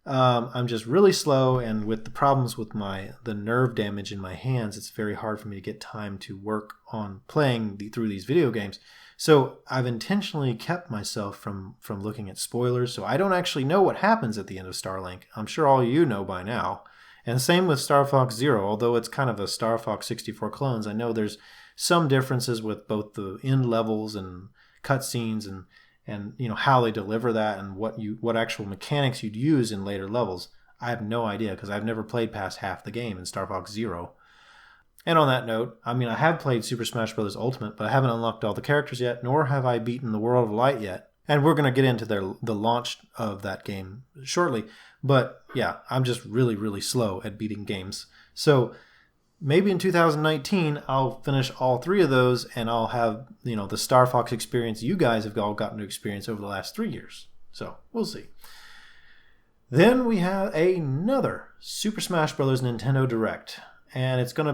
I'm just really slow, and with the problems with the nerve damage in my hands, it's very hard for me to get time to work on playing through these video games. So I've intentionally kept myself from looking at spoilers, so I don't actually know what happens at the end of Starlink. I'm sure all you know by now. And same with Star Fox Zero, although it's kind of a Star Fox 64 clones. I know there's some differences with both the end levels and cutscenes and how they deliver that and what actual mechanics you'd use in later levels. I have no idea because I've never played past half the game in Star Fox Zero. And on that note, I have played Super Smash Bros. Ultimate, but I haven't unlocked all the characters yet, nor have I beaten the World of Light yet. And we're going to get into the launch of that game shortly. But yeah, I'm just really, really slow at beating games. So maybe in 2019, I'll finish all three of those, and I'll have the Star Fox experience you guys have all gotten to experience over the last 3 years. So we'll see. Then we have another Super Smash Bros. Nintendo Direct. And it was going to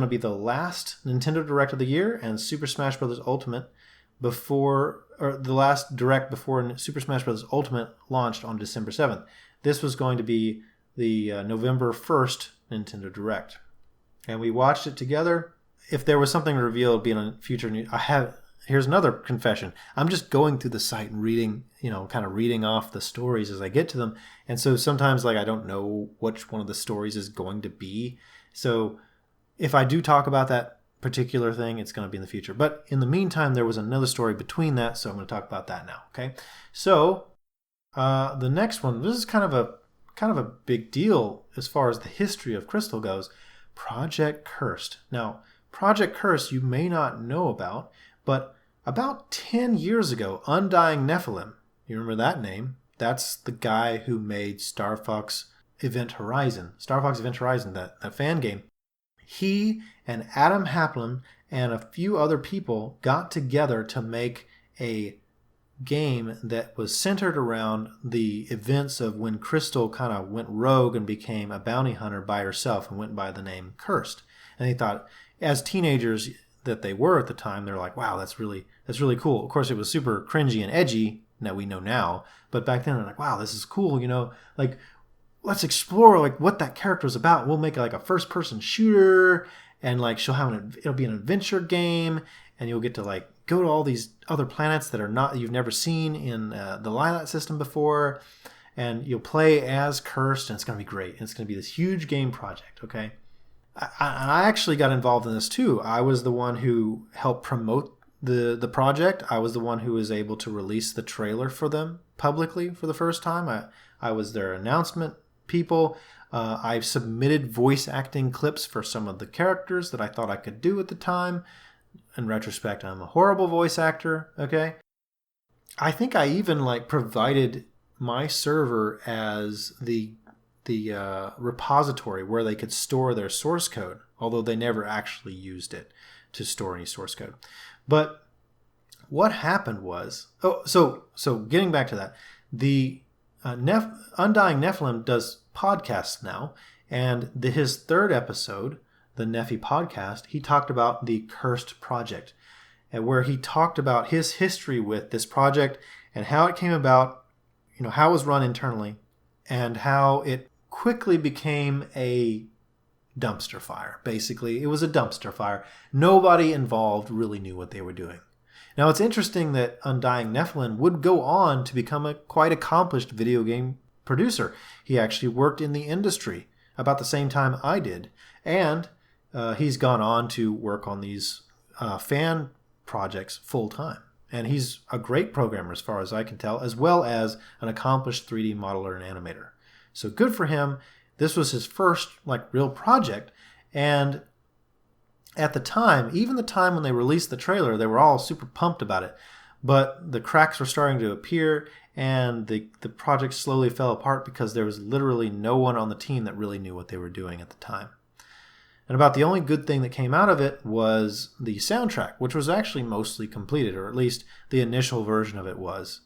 be the last Nintendo Direct of the year, and Super Smash Bros. Ultimate the last Direct before Super Smash Bros. Ultimate launched on December 7th. This was going to be the November 1st Nintendo Direct. And we watched it together. If there was something to reveal, it would be in a future news. Here's another confession. I'm just going through the site and reading, kind of reading off the stories as I get to them. And so sometimes I don't know which one of the stories is going to be. So if I do talk about that particular thing, it's going to be in the future. But in the meantime, there was another story between that, so I'm going to talk about that now. Okay, so the next one. This is kind of a big deal as far as the history of Krystal goes. Project Cursed. Now, Project Cursed you may not know about, but about 10 years ago, Undying Nephilim, you remember that name? That's the guy who made Star Fox Event Horizon, that fan game. He and Adam Haplin and a few other people got together to make a game that was centered around the events of when Krystal kind of went rogue and became a bounty hunter by herself and went by the name Cursed. And they thought, as teenagers that they were at the time, they're like, wow, that's really cool. Of course, it was super cringy and edgy that we know now, but back then they're like, wow, this is cool, like let's explore like what that character is about. We'll make like a first-person shooter, and like it'll be an adventure game, and you'll get to like go to all these other planets that you've never seen in the Lilat system before, and you'll play as Cursed, and it's going to be great. And it's going to be this huge game project, okay? I actually got involved in this too. I was the one who helped promote the project. I was the one who was able to release the trailer for them publicly for the first time. I was their announcement people. I've submitted voice acting clips for some of the characters that I thought I could do at the time. In retrospect, I'm a horrible voice actor, okay? I think I even like provided my server as the repository where they could store their source code, although they never actually used it to store any source code. But what happened was, so getting back to that, the Undying Nephilim does podcasts now, and his third episode, the Nephi podcast, he talked about the Cursed project, and where he talked about his history with this project and how it came about, how it was run internally, and how it quickly became a dumpster fire. Basically, it was a dumpster fire. Nobody involved really knew what they were doing. Now, it's interesting that Undying Nephilim would go on to become a quite accomplished video game producer. He actually worked in the industry about the same time I did, and he's gone on to work on these fan projects full time. And he's a great programmer as far as I can tell, as well as an accomplished 3D modeler and animator. So good for him. This was his first real project. And at the time, even the time when they released the trailer, they were all super pumped about it. But the cracks were starting to appear, and the project slowly fell apart because there was literally no one on the team that really knew what they were doing at the time. And about the only good thing that came out of it was the soundtrack, which was actually mostly completed, or at least the initial version of it was.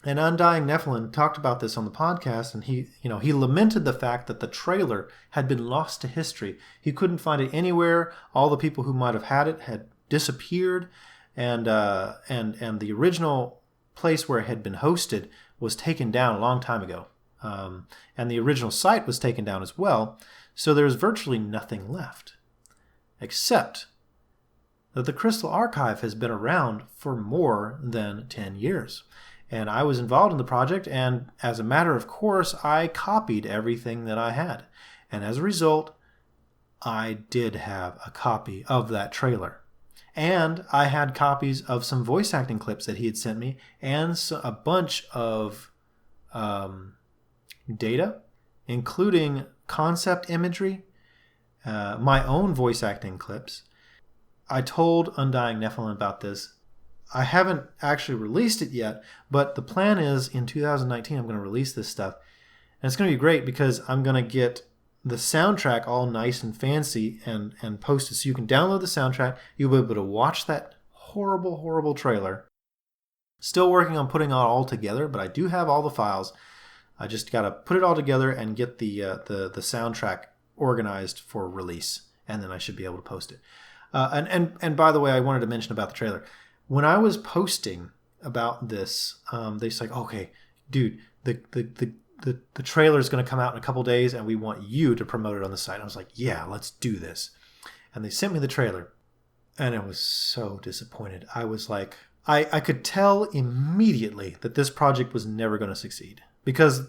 And Undying Nephilim talked about this on the podcast, and he lamented the fact that the trailer had been lost to history. He couldn't find it anywhere. All the people who might have had it had disappeared, and the original place where it had been hosted was taken down a long time ago. And the original site was taken down as well. So there's virtually nothing left, except that the Krystal Archive has been around for more than 10 years. And I was involved in the project, and as a matter of course, I copied everything that I had. And as a result, I did have a copy of that trailer. And I had copies of some voice acting clips that he had sent me, and a bunch of data, including concept imagery, my own voice acting clips. I told Undying Nephilim about this. I haven't actually released it yet, but the plan is in 2019 I'm going to release this stuff. And it's going to be great because I'm going to get the soundtrack all nice and fancy and post it. So you can download the soundtrack. You'll be able to watch that horrible, horrible trailer. Still working on putting it all together, but I do have all the files. I just got to put it all together and get the soundtrack organized for release, and then I should be able to post it. And by the way, I wanted to mention about the trailer. When I was posting about this, they said, "Okay, dude, the trailer is going to come out in a couple days, and we want you to promote it on the site." I was like, "Yeah, let's do this." And they sent me the trailer, and I was so disappointed. I was like, I could tell immediately that this project was never going to succeed. Because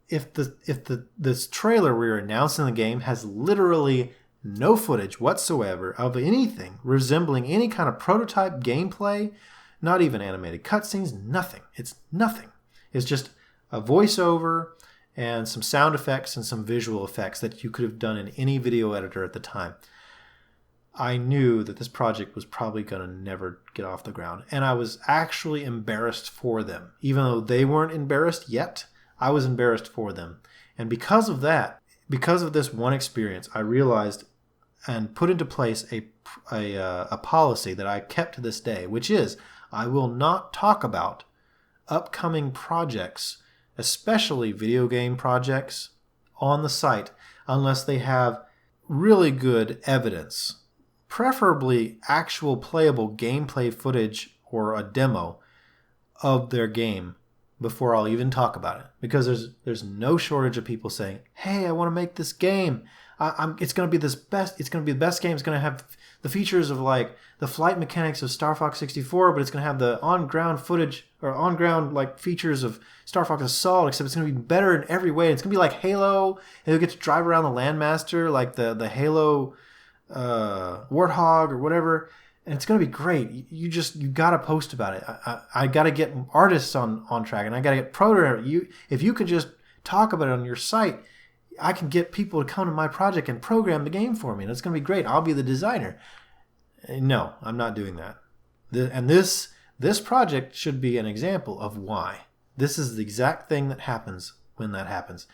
if this trailer we're announcing the game has literally no footage whatsoever of anything resembling any kind of prototype gameplay, not even animated cutscenes, nothing. It's nothing. It's just a voiceover and some sound effects and some visual effects that you could have done in any video editor at the time. I knew that this project was probably going to never get off the ground. And I was actually embarrassed for them. Even though they weren't embarrassed yet, I was embarrassed for them. And because of that, because of this one experience, I realized and put into place a policy that I kept to this day, which is I will not talk about upcoming projects, especially video game projects, on the site unless they have really good evidence. Preferably actual playable gameplay footage or a demo of their game before I'll even talk about it. Because there's no shortage of people saying, "Hey, I want to make this game. It's going to be It's going to be the best game. It's going to have the features of like the flight mechanics of Star Fox 64, but it's going to have the on-ground footage or on-ground like features of Star Fox Assault, except it's going to be better in every way. It's going to be like Halo, and you'll get to drive around the Landmaster like the Halo Warthog or whatever, and it's going to be great. You got to post about it. I got to get artists on track, and I got to get programmers. If you could just talk about it on your site, I can get people to come to my project and program the game for me, and it's going to be great. I'll be the designer." No, I'm not doing that. And this project should be an example of why. This is the exact thing that happens when that happens.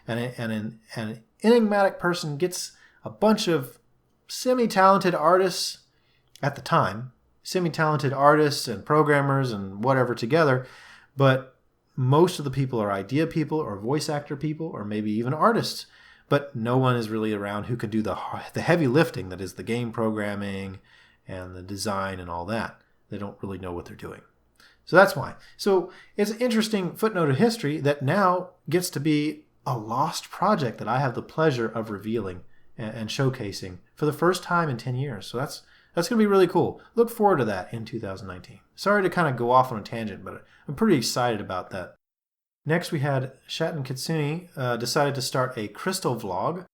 And an enigmatic person gets a bunch of semi-talented artists at the time, semi-talented artists and programmers and whatever together, but most of the people are idea people or voice actor people or maybe even artists, but no one is really around who can do the heavy lifting that is the game programming and the design and all that. They don't really know what they're doing. So that's why. So it's an interesting footnote of history that now gets to be a lost project that I have the pleasure of revealing and showcasing for the first time in 10 years. So that's going to be really cool. Look forward to that in 2019. Sorry to kind of go off on a tangent, but I'm pretty excited about that. Next, we had Shaten Kitsune decided to start a Krystal vlog.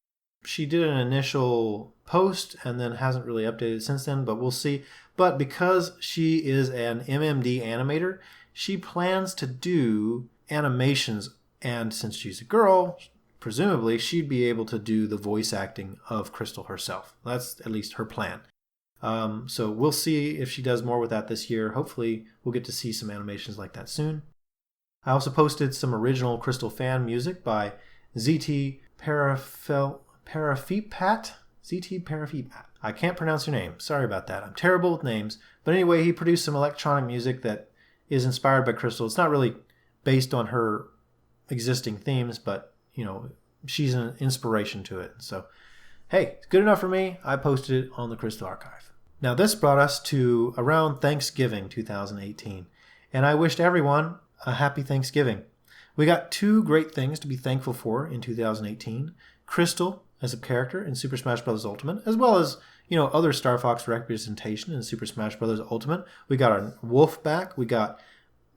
She did an initial post and then hasn't really updated since then, but we'll see. But because she is an MMD animator, she plans to do animations, and since she's a girl, presumably she'd be able to do the voice acting of Krystal herself. That's at least her plan. So we'll see if she does more with that this year. Hopefully we'll get to see some animations like that soon. I also posted some original Krystal fan music by ZT Parafipat. ZT Parafipat. I can't pronounce your name. Sorry about that. I'm terrible with names. But anyway, he produced some electronic music that is inspired by Krystal. It's not really based on her existing themes, but, you know, she's an inspiration to it. So, hey, it's good enough for me. I posted it on the Krystal Archive. Now, this brought us to around Thanksgiving 2018. And I wished everyone a happy Thanksgiving. We got two great things to be thankful for in 2018. Krystal as a character in Super Smash Bros. Ultimate, as well as, you know, other Star Fox representation in Super Smash Bros. Ultimate. We got our Wolf back. We got,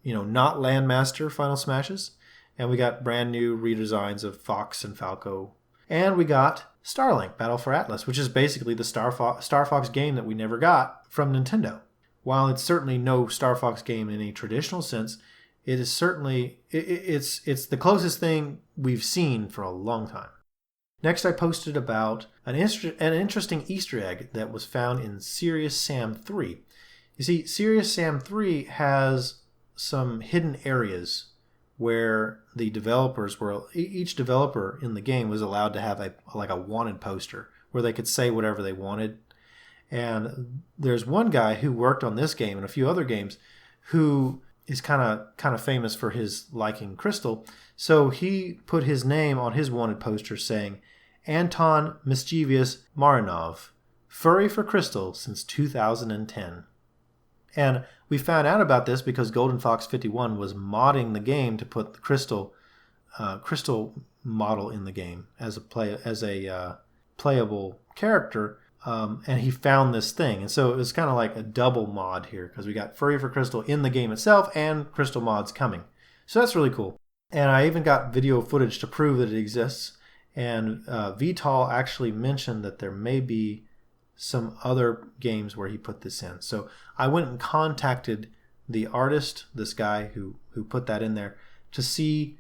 you know, not Landmaster Final Smashes. And we got brand new redesigns of Fox and Falco. And we got Starlink, Battle for Atlas, which is basically the Star Fox game that we never got from Nintendo. While it's certainly no Star Fox game in a traditional sense, it is certainly, it's the closest thing we've seen for a long time. Next, I posted about an interesting Easter egg that was found in Serious Sam 3. You see, Serious Sam 3 has some hidden areas where the developers each developer in the game was allowed to have a wanted poster where they could say whatever they wanted. And there's one guy who worked on this game and a few other games who is kind of famous for his liking Krystal. So he put his name on his wanted poster saying, "Anton Mischievous Marinov, furry for Krystal since 2010. And we found out about this because Golden Fox 51 was modding the game to put the Krystal model in the game as a playable character. And he found this thing. And so it was kind of like a double mod here because we got Furry for Krystal in the game itself and Krystal mods coming. So that's really cool. And I even got video footage to prove that it exists. And Vital actually mentioned that there may be some other games where he put this in. So I went and contacted the artist, this guy who put that in there, to see,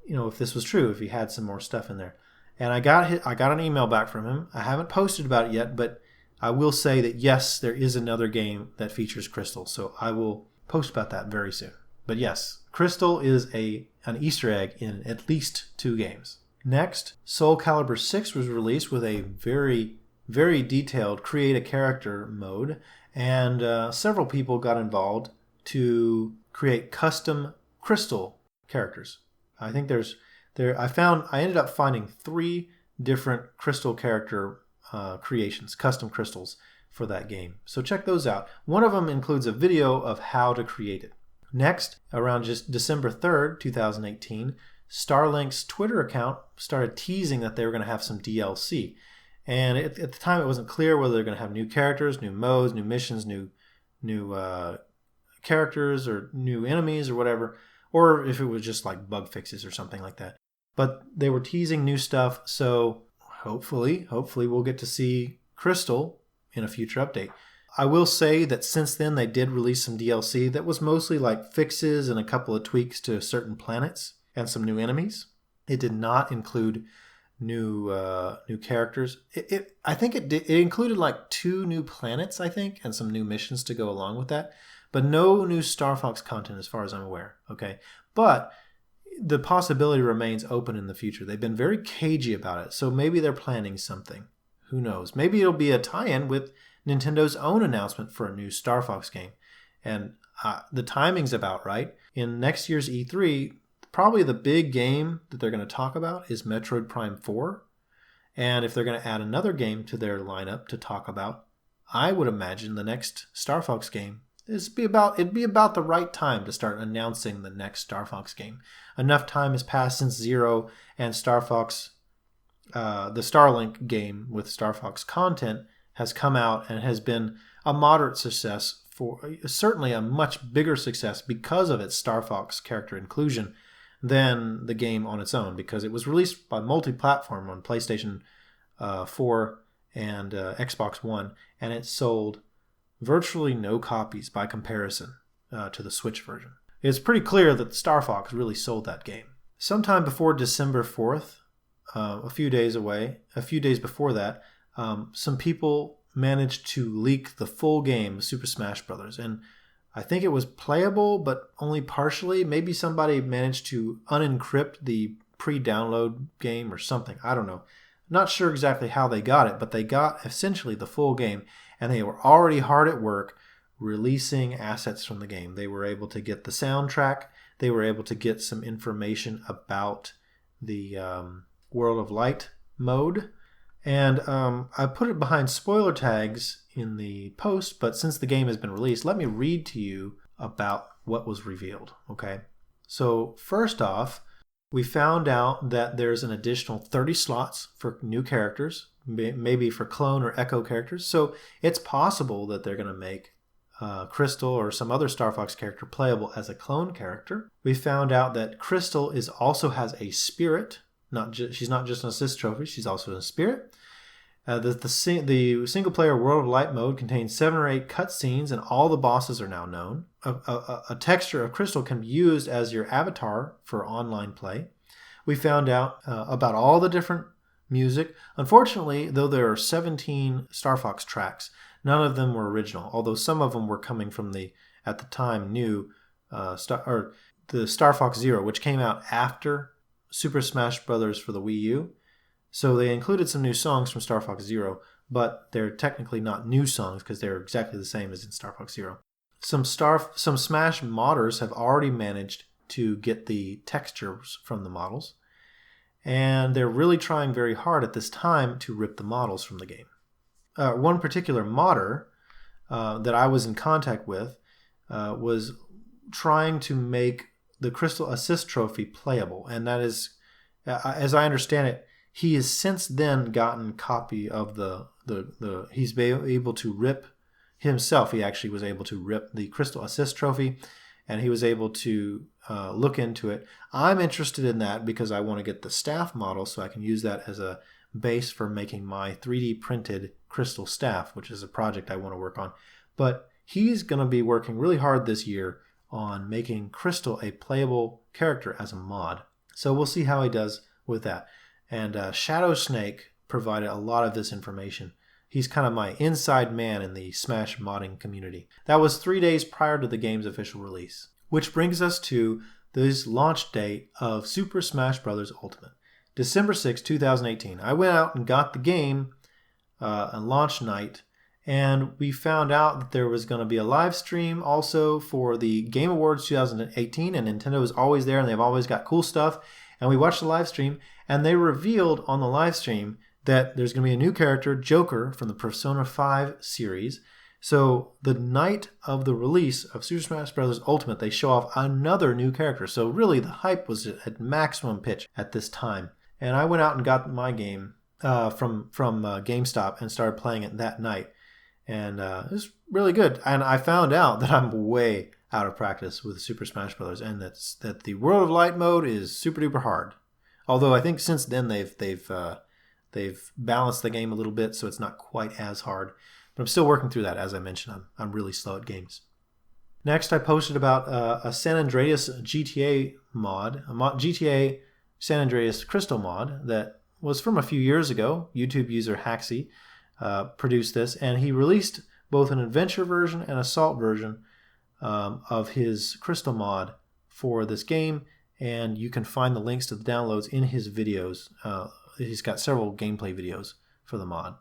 if this was true, if he had some more stuff in there. And I got an email back from him. I haven't posted about it yet, but I will say that yes, there is another game that features Krystal. So I will post about that very soon. But yes, Krystal is an Easter egg in at least 2 games. Next, Soul Calibur 6 was released with a very, very detailed create a character mode, and several people got involved to create custom Krystal characters. I think I ended up finding 3 different Krystal character creations, custom crystals for that game. So check those out. One of them includes a video of how to create it. Next, around just December 3rd, 2018, Starlink's Twitter account started teasing that they were going to have some DLC. And at the time, it wasn't clear whether they're going to have new characters, new modes, new missions, new characters, or new enemies, or whatever, or if it was just like bug fixes or something like that. But they were teasing new stuff, so hopefully we'll get to see Krystal in a future update. I will say that since then they did release some DLC that was mostly like fixes and a couple of tweaks to certain planets and some new enemies. It did not include new characters. I think it included like 2 new planets, I think, and some new missions to go along with that. But no new Star Fox content as far as I'm aware. Okay, but the possibility remains open in the future. They've been very cagey about it, so maybe they're planning something. Who knows? Maybe it'll be a tie-in with Nintendo's own announcement for a new Star Fox game. And the timing's about right. In next year's E3, probably the big game that they're going to talk about is Metroid Prime 4. And if they're going to add another game to their lineup to talk about, I would imagine the next Star Fox game it'd be about the right time to start announcing the next Star Fox game. Enough time has passed since Zero and Star Fox, the Starlink game with Star Fox content has come out and has been a moderate success, certainly a much bigger success because of its Star Fox character inclusion than the game on its own, because it was released by multi-platform on PlayStation 4 and Xbox One, and it sold virtually no copies by comparison to the Switch version. It's pretty clear that Star Fox really sold that game. Sometime before December 4th, a few days before that, some people managed to leak the full game of Super Smash Bros. And I think it was playable, but only partially. Maybe somebody managed to unencrypt the pre-download game or something. I don't know. Not sure exactly how they got it, but they got essentially the full game. And they were already hard at work releasing assets from the game. They were able to get the soundtrack. They were able to get some information about the World of Light mode. And I put it behind spoiler tags in the post, but since the game has been released, let me read to you about what was revealed, okay? So first off, we found out that there's an additional 30 slots for new characters, maybe for clone or echo characters. So it's possible that they're going to make Krystal or some other Star Fox character playable as a clone character. We found out that Krystal also has a spirit. She's not just an assist trophy, she's also a spirit. The single-player World of Light mode contains 7 or 8 cutscenes, and all the bosses are now known. A texture of Krystal can be used as your avatar for online play. We found out about all the different music. Unfortunately, though there are 17 Star Fox tracks, none of them were original, although some of them were coming from the, at the time, new the Star Fox Zero, which came out after Super Smash Bros. For the Wii U. So they included some new songs from Star Fox Zero, but they're technically not new songs because they're exactly the same as in Star Fox Zero. Some Smash modders have already managed to get the textures from the models, and they're really trying very hard at this time to rip the models from the game. One particular modder that I was in contact with was trying to make the Krystal Assist Trophy playable, and that is, as I understand it, he has since then gotten copy of he's been able to rip himself. He actually was able to rip the Krystal Assist Trophy and he was able to look into it. I'm interested in that because I want to get the staff model so I can use that as a base for making my 3D printed Krystal staff, which is a project I want to work on. But he's going to be working really hard this year on making Krystal a playable character as a mod. So we'll see how he does with that. And Shadow Snake provided a lot of this information. He's kind of my inside man in the Smash modding community. That was 3 days prior to the game's official release. Which brings us to this launch date of Super Smash Bros. Ultimate. December 6, 2018. I went out and got the game on launch night, and we found out that there was going to be a live stream also for the Game Awards 2018, and Nintendo is always there, and they've always got cool stuff. And we watched the live stream, and they revealed on the live stream that there's going to be a new character, Joker, from the Persona 5 series. So the night of the release of Super Smash Bros. Ultimate, they show off another new character. So really the hype was at maximum pitch at this time. And I went out and got my game from GameStop and started playing it that night. And it was really good. And I found out that I'm way out of practice with Super Smash Bros. And that the World of Light mode is super duper hard. Although I think since then they've balanced the game a little bit, so it's not quite as hard. But I'm still working through that. As I mentioned, I'm really slow at games. Next, I posted about a San Andreas GTA mod, GTA San Andreas Krystal mod that was from a few years ago. YouTube user Haxy produced this, and he released both an adventure version and assault version of his Krystal mod for this game, and you can find the links to the downloads in his videos. He's got several gameplay videos for the mod.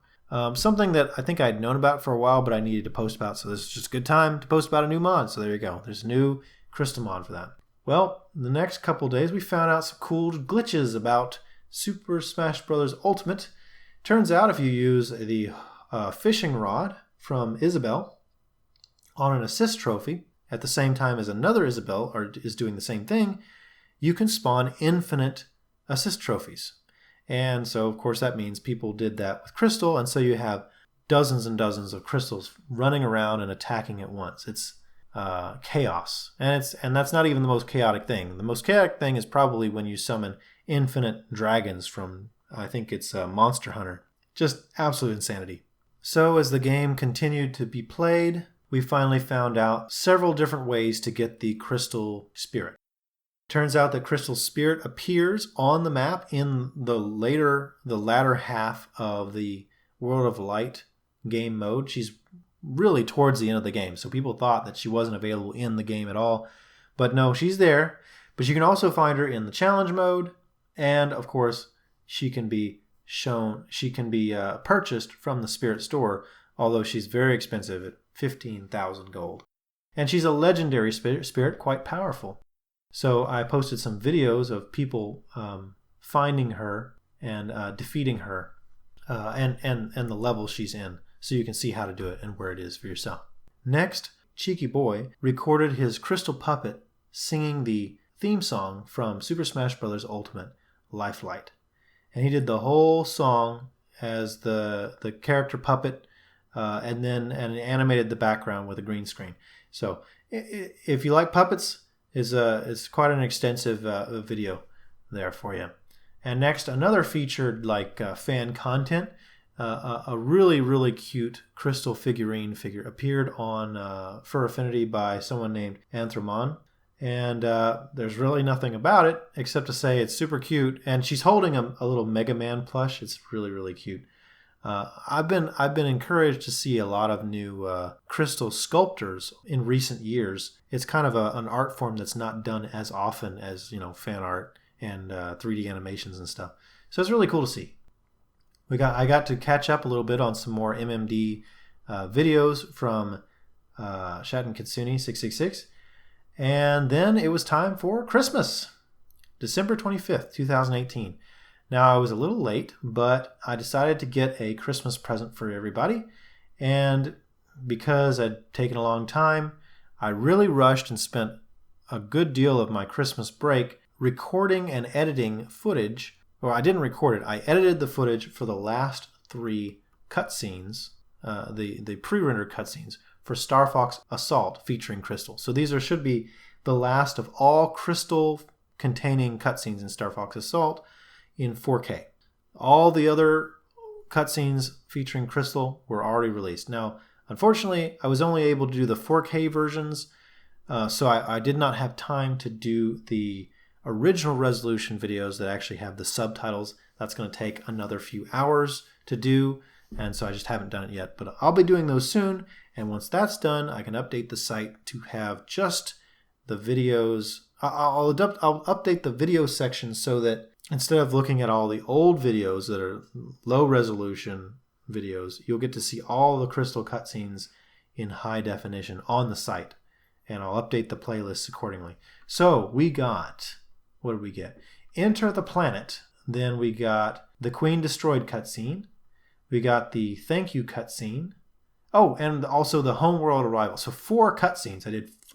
Something that I think I'd known about for a while, but I needed to post about, so this is just a good time to post about a new mod. So there you go. There's a new Krystal mod for that. Well, the next couple days, we found out some cool glitches about Super Smash Bros. Ultimate. Turns out if you use the fishing rod from Isabelle on an assist trophy at the same time as another Isabelle is doing the same thing, you can spawn infinite assist trophies. And so, of course, that means people did that with Krystal, and so you have dozens and dozens of Krystals running around and attacking at once. It's chaos, and that's not even the most chaotic thing. The most chaotic thing is probably when you summon infinite dragons from, I think it's Monster Hunter. Just absolute insanity. So as the game continued to be played, we finally found out several different ways to get the Krystal Spirit. Turns out that Krystal Spirit appears on the map in the latter half of the World of Light game mode. She's really towards the end of the game, so people thought that she wasn't available in the game at all. But no, she's there. But you can also find her in the challenge mode, and of course, she can be purchased from the Spirit store, although she's very expensive at 15,000 gold. And she's a legendary spirit, quite powerful. So I posted some videos of people finding her and defeating her and the level she's in, so you can see how to do it and where it is for yourself. Next, Cheeky Boy recorded his Krystal puppet singing the theme song from Super Smash Bros. Ultimate, Lifelight. And he did the whole song as the character puppet and animated the background with a green screen. So if you like puppets, it's quite an extensive video there for you. And next, another featured fan content, a really, really cute Krystal figure appeared on Fur Affinity by someone named Anthromon. And there's really nothing about it except to say it's super cute. And she's holding a little Mega Man plush. It's really, really cute. I've been encouraged to see a lot of new Krystal sculptors in recent years. It's kind of an art form that's not done as often as fan art and 3D animations and stuff. So it's really cool to see. I got to catch up a little bit on some more MMD videos from Shatten Kitsune 666, and then it was time for Christmas, December 25th, 2018. Now, I was a little late, but I decided to get a Christmas present for everybody. And because I'd taken a long time, I really rushed and spent a good deal of my Christmas break recording and editing footage. Or I didn't record it. I edited the footage for the last 3 cutscenes, the pre-rendered cutscenes for Star Fox Assault featuring Krystal. So these should be the last of all Krystal containing cutscenes in Star Fox Assault in 4K. All the other cutscenes featuring Krystal were already released. Now, unfortunately, I was only able to do the 4K versions, so I did not have time to do the original resolution videos that actually have the subtitles. That's going to take another few hours to do, and so I just haven't done it yet. But I'll be doing those soon, and once that's done, I can update the site to have just the videos. I'll update the video section so that instead of looking at all the old videos that are low resolution videos, you'll get to see all the Krystal cutscenes in high definition on the site. And I'll update the playlists accordingly. So we got, what did we get? Enter the Planet. Then we got the Queen Destroyed cutscene. We got the Thank You cutscene. Oh, and also the Homeworld Arrival. So 4 cutscenes.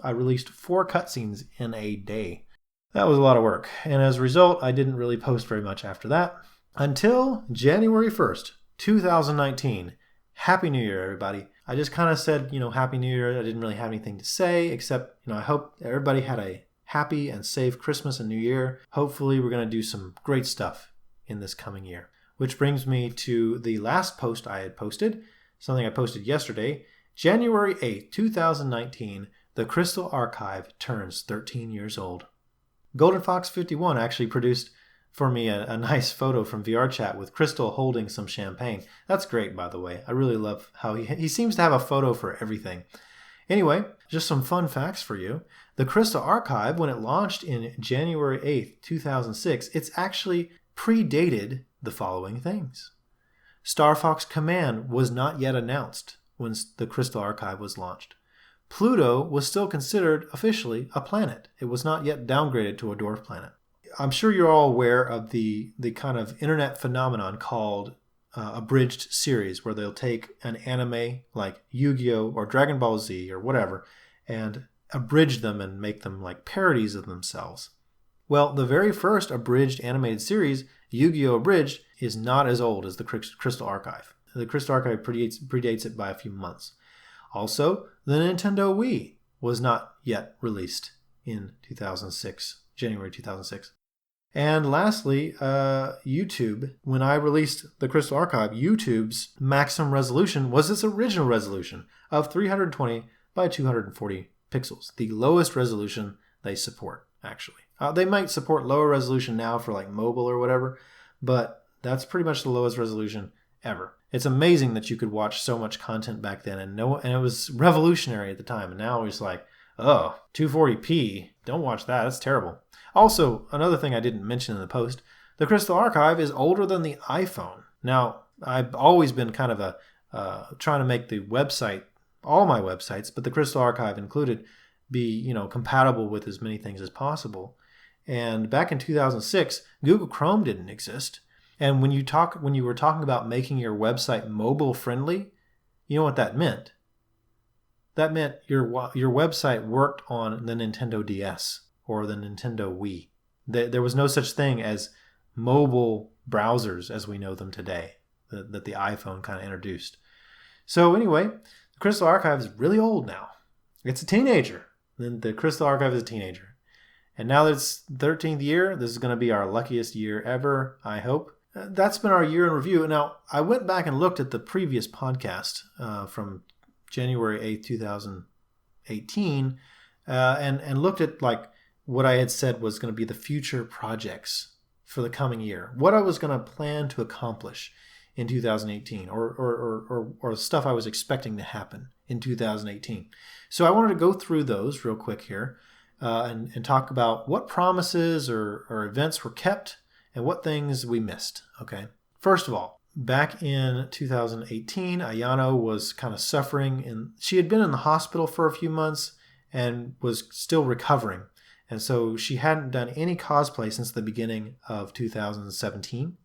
I released 4 cutscenes in a day. That was a lot of work. And as a result, I didn't really post very much after that. Until January 1st, 2019. Happy New Year, everybody. I just kind of said, Happy New Year. I didn't really have anything to say, except, I hope everybody had a happy and safe Christmas and New Year. Hopefully, we're going to do some great stuff in this coming year. Which brings me to the last post I had posted, something I posted yesterday. January 8th, 2019, the Krystal Archive turns 13 years old. Golden Fox 51 actually produced for me a nice photo from VR chat with Krystal holding some champagne. That's great, by the way. I really love how he seems to have a photo for everything. Anyway, just some fun facts for you. The Krystal Archive, when it launched in January 8th, 2006, it's actually predated the following things. Star Fox Command was not yet announced when the Krystal Archive was launched. Pluto was still considered officially a planet. It was not yet downgraded to a dwarf planet. I'm sure you're all aware of the kind of internet phenomenon called abridged series, where they'll take an anime like Yu-Gi-Oh! Or Dragon Ball Z or whatever and abridge them and make them like parodies of themselves. Well, the very first abridged animated series, Yu-Gi-Oh! Abridged, is not as old as the Krystal Archive. The Krystal Archive predates it by a few months. Also, the Nintendo Wii was not yet released in 2006, January 2006. And lastly, YouTube. When I released the Krystal Archive, YouTube's maximum resolution was its original resolution of 320 by 240 pixels, the lowest resolution they support, actually. They might support lower resolution now for like mobile or whatever, but that's pretty much the lowest resolution ever. It's amazing that you could watch so much content back then, and it was revolutionary at the time. And now it's like, 240p, don't watch that. That's terrible. Also, another thing I didn't mention in the post, the Krystal Archive is older than the iPhone. Now, I've always been kind of trying to make the website, all my websites, but the Krystal Archive included, be compatible with as many things as possible. And back in 2006, Google Chrome didn't exist. And when you were talking about making your website mobile friendly, you know what that meant? That meant your website worked on the Nintendo DS or the Nintendo Wii. There was no such thing as mobile browsers as we know them today, that the iPhone kind of introduced. So anyway, the Krystal Archive is really old now. It's a teenager. The Krystal Archive is a teenager. And now that it's 13th year, this is going to be our luckiest year ever, I hope. That's been our year in review. Now, I went back and looked at the previous podcast from January 8th, 2018, and looked at like what I had said was going to be the future projects for the coming year, what I was going to plan to accomplish in 2018, or stuff I was expecting to happen in 2018. So I wanted to go through those real quick here and talk about what promises or events were kept and what things we missed. Okay. First of all, back in 2018, Ayano was kind of suffering, and she had been in the hospital for a few months and was still recovering. And so she hadn't done any cosplay since the beginning of 2017,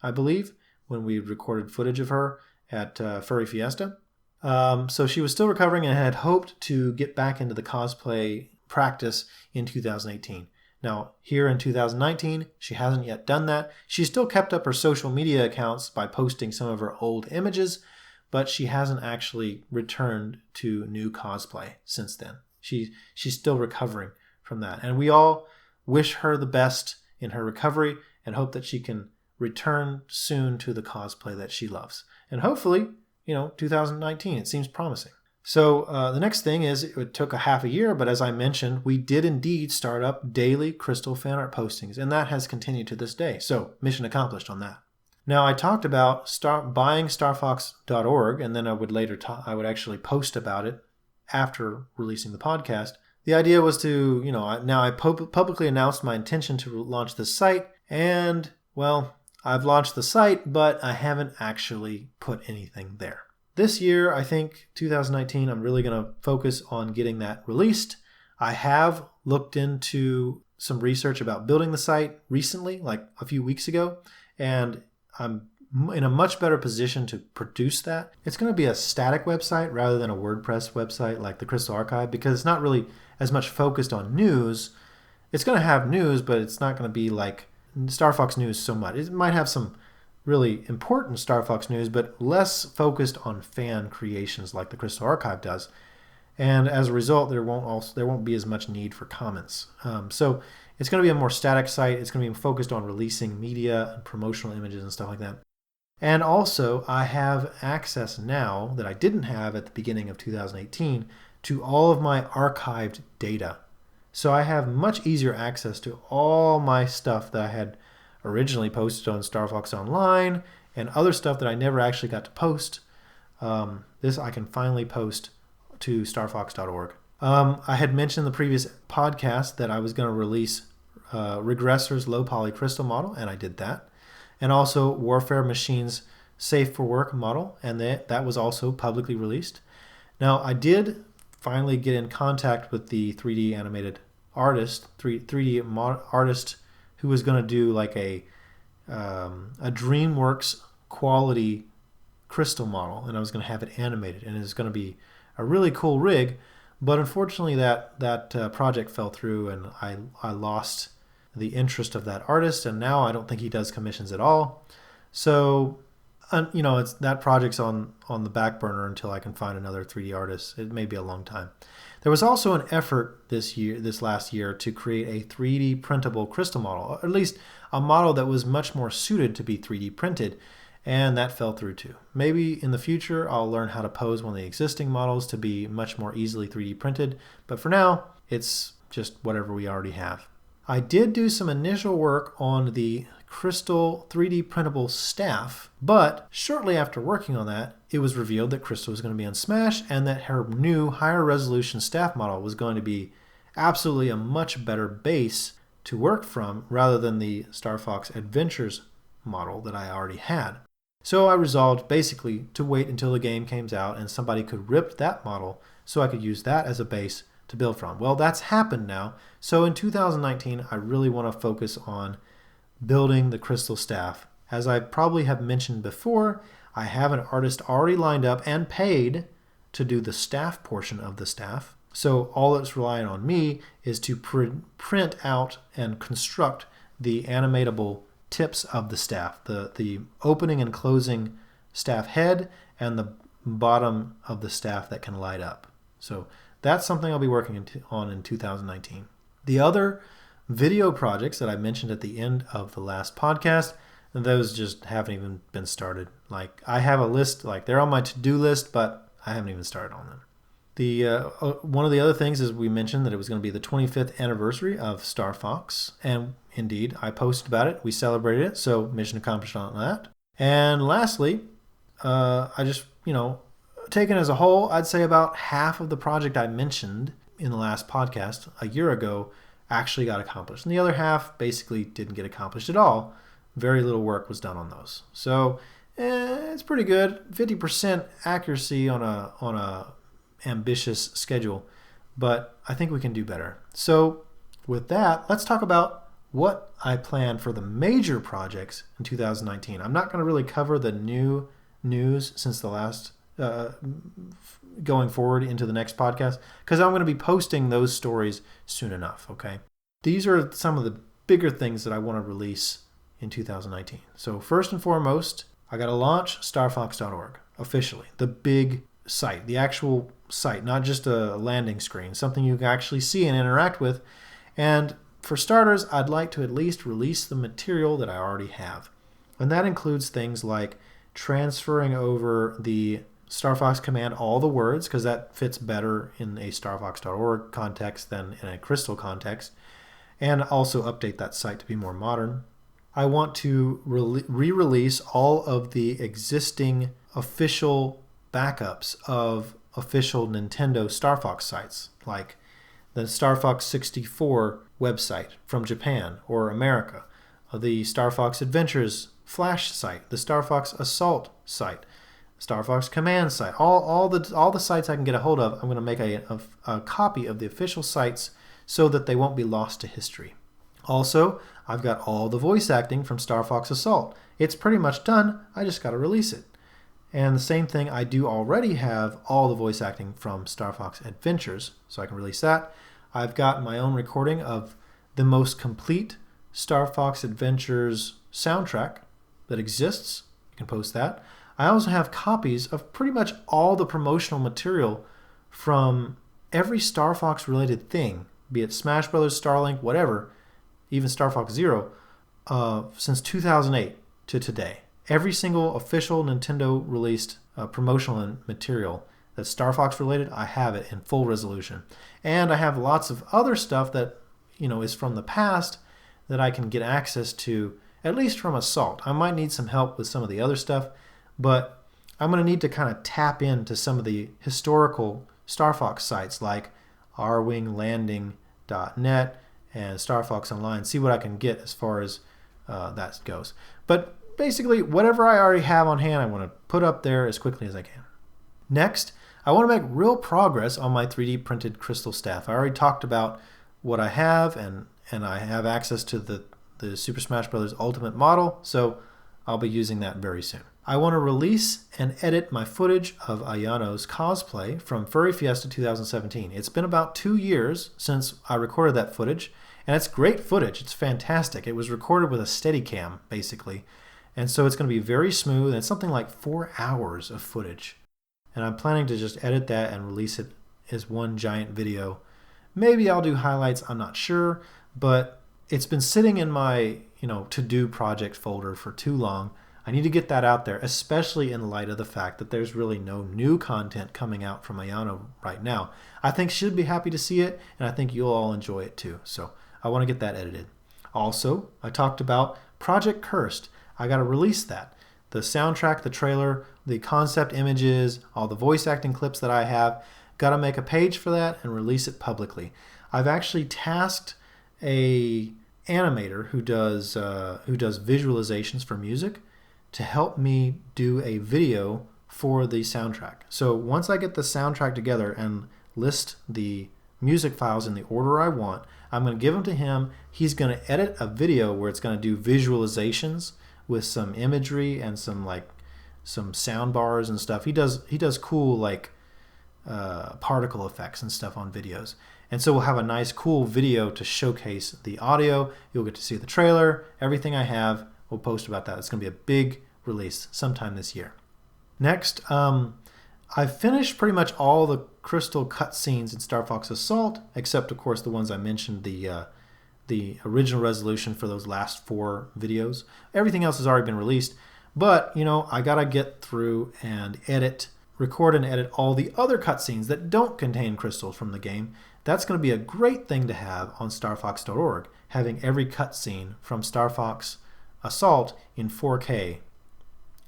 I believe, when we recorded footage of her at Furry Fiesta. So she was still recovering and had hoped to get back into the cosplay practice in 2018. Now, here in 2019, she hasn't yet done that. She still kept up her social media accounts by posting some of her old images, but she hasn't actually returned to new cosplay since then. She's still recovering from that. And we all wish her the best in her recovery and hope that she can return soon to the cosplay that she loves. And hopefully, 2019, it seems promising. So the next thing is it took a half a year, but as I mentioned, we did indeed start up daily Krystal fan art postings, and that has continued to this day. So mission accomplished on that. Now I talked about buying starfox.org, and then I would actually post about it after releasing the podcast. The idea was to, now I publicly announced my intention to launch this site, and well, I've launched the site, but I haven't actually put anything there. This year, I think 2019, I'm really going to focus on getting that released. I have looked into some research about building the site recently, like a few weeks ago, and I'm in a much better position to produce that. It's going to be a static website rather than a WordPress website like the Krystal Archive, because it's not really as much focused on news. It's going to have news, but it's not going to be like Star Fox news so much. It might have some really important Star Fox news, but less focused on fan creations like the Krystal Archive does. And as a result, there won't be as much need for comments. So it's going to be a more static site. It's going to be focused on releasing media and promotional images and stuff like that. And also, I have access now that I didn't have at the beginning of 2018 to all of my archived data. So I have much easier access to all my stuff that I had originally posted on Star Fox Online and other stuff that I never actually got to post. This I can finally post to starfox.org. I had mentioned in the previous podcast that I was going to release Regressor's low poly crystal model, and I did that. And also WarfareMachine's Safe for Work model, and that was also publicly released. Now, I did finally get in contact with the 3D animated artist, 3D artist who was going to do like a DreamWorks quality crystal model, and I was going to have it animated, and it's going to be a really cool rig. But unfortunately, that project fell through, and I lost the interest of that artist, and now I don't think he does commissions at all. So, it's that project's on the back burner until I can find another 3D artist. It may be a long time. There was also an effort this last year to create a 3D printable crystal model, or at least a model that was much more suited to be 3D printed, and that fell through too. Maybe in the future I'll learn how to pose one of the existing models to be much more easily 3D printed, but for now it's just whatever we already have. I did do some initial work on the Krystal 3D printable staff, but shortly after working on that, it was revealed that Krystal was going to be on Smash and that her new higher resolution staff model was going to be absolutely a much better base to work from rather than the Star Fox Adventures model that I already had. So I resolved basically to wait until the game came out and somebody could rip that model so I could use that as a base to build from. Well, that's happened now. So in 2019, I really want to focus on building the Krystal staff. As I probably have mentioned before, I have an artist already lined up and paid to do the staff portion of the staff. So all that's relying on me is to print out and construct the animatable tips of the staff, the opening and closing staff head and the bottom of the staff that can light up. So that's something I'll be working on in 2019. The other video projects that I mentioned at the end of the last podcast, those just haven't even been started. Like, I have a list, like they're on my to-do list, but I haven't even started on them. One of the other things is we mentioned that it was going to be the 25th anniversary of Star Fox, and indeed, I posted about it. We celebrated it, so mission accomplished on that. And lastly, I just, taken as a whole, I'd say about half of the project I mentioned in the last podcast a year ago actually got accomplished. And the other half basically didn't get accomplished at all. Very little work was done on those. So it's pretty good. 50% accuracy on a ambitious schedule, but I think we can do better. So with that, let's talk about what I plan for the major projects in 2019. I'm not going to really cover the new news since the last going forward into the next podcast, because I'm going to be posting those stories soon enough, okay? These are some of the bigger things that I want to release in 2019. So first and foremost, I got to launch starfox.org. officially. The big site, the actual site, not just a landing screen, something you can actually see and interact with. And for starters, I'd like to at least release the material that I already have. And that includes things like transferring over the StarFox command, all the words, because that fits better in a starfox.org context than in a Krystal context, and also update that site to be more modern. I want to re-release all of the existing official backups of official Nintendo Star Fox sites, like the Star Fox 64 website from Japan or America, the Star Fox Adventures Flash site, the Star Fox Assault site, Star Fox Command site, all the sites I can get a hold of. I'm going to make a copy of the official sites so that they won't be lost to history. Also, I've got all the voice acting from Star Fox Assault. It's pretty much done. I just got to release it. And the same thing, I do already have all the voice acting from Star Fox Adventures, so I can release that. I've got my own recording of the most complete Star Fox Adventures soundtrack that exists. You can post that. I also have copies of pretty much all the promotional material from every Star Fox related thing, be it Smash Brothers, Starlink, whatever, even Star Fox Zero, since 2008 to today. Every single official Nintendo released promotional material that's Star Fox related, I have it in full resolution. And I have lots of other stuff that, is from the past that I can get access to, at least from Assault. I might need some help with some of the other stuff, but I'm going to need to kind of tap into some of the historical Star Fox sites like rwinglanding.net and Star Fox Online, see what I can get as far as that goes. But basically, whatever I already have on hand, I want to put up there as quickly as I can. Next, I want to make real progress on my 3D printed Krystal staff. I already talked about what I have, and I have access to the Super Smash Bros. Ultimate model, so I'll be using that very soon. I want to release and edit my footage of Ayano's cosplay from Furry Fiesta 2017. It's been about 2 years since I recorded that footage, and it's great footage. It's fantastic. It was recorded with a Steadicam, basically, and so it's going to be very smooth, and it's something like 4 hours of footage. And I'm planning to just edit that and release it as one giant video. Maybe I'll do highlights, I'm not sure, but it's been sitting in my to-do project folder for too long. I need to get that out there, especially in light of the fact that there's really no new content coming out from Ayano right now. I think she'll be happy to see it, and I think you'll all enjoy it too. So I want to get that edited. Also, I talked about Project Cursed. I got to release that. The soundtrack, the trailer, the concept images, all the voice acting clips that I have. Got to make a page for that and release it publicly. I've actually tasked a animator who does visualizations for music to help me do a video for the soundtrack. So once I get the soundtrack together and list the music files in the order I want, I'm going to give them to him. He's going to edit a video where it's going to do visualizations with some imagery and some sound bars and stuff. He does cool particle effects and stuff on videos. And so we'll have a nice cool video to showcase the audio. You'll get to see the trailer, everything I have. We'll post about that. It's going to be a big release sometime this year. Next, I've finished pretty much all the Krystal cutscenes in Star Fox Assault, except of course the ones I mentioned, the original resolution for those last 4 videos. Everything else has already been released, but I gotta get through and record and edit all the other cutscenes that don't contain crystals from the game. That's going to be a great thing to have on starfox.org, having every cutscene from Star Fox Assault in 4K.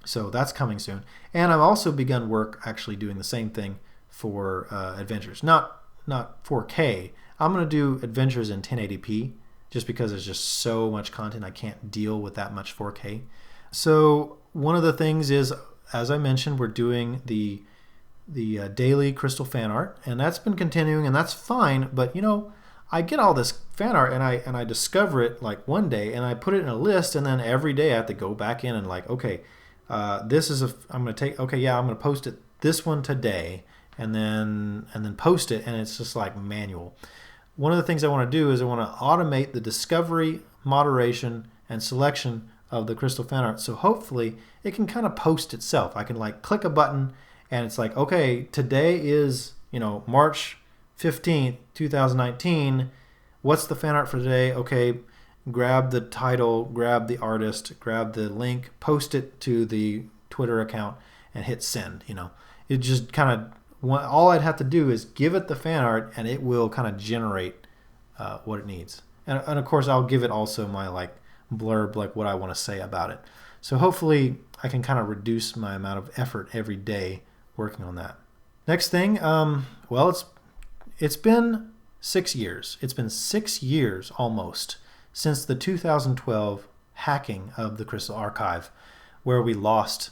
So that's coming soon. And I've also begun work actually doing the same thing for Adventures. Not 4K. I'm going to do Adventures in 1080p just because there's just so much content I can't deal with that much 4K. So one of the things is, as I mentioned, we're doing the daily Krystal fan art, and that's been continuing, and that's fine. But I get all this fan art, and I discover it like one day, and I put it in a list, and then every day I have to go back in and okay, this is I'm going to post it this one today, and then post it, and it's just like manual. One of the things I want to do is I want to automate the discovery, moderation, and selection of the Krystal fan art. So hopefully it can kind of post itself. I can like click a button and it's like, okay, today is, March 15th, 2019. What's the fan art for today? Okay, grab the title, grab the artist, grab the link, post it to the Twitter account and hit send. It just kind of, all I'd have to do is give it the fan art and it will kind of generate what it needs. And of course I'll give it also my like blurb, like what I want to say about it. So hopefully I can kind of reduce my amount of effort every day working on that. Next thing, it's been 6 years. It's been 6 years almost since the 2012 hacking of the Krystal Archive, where we lost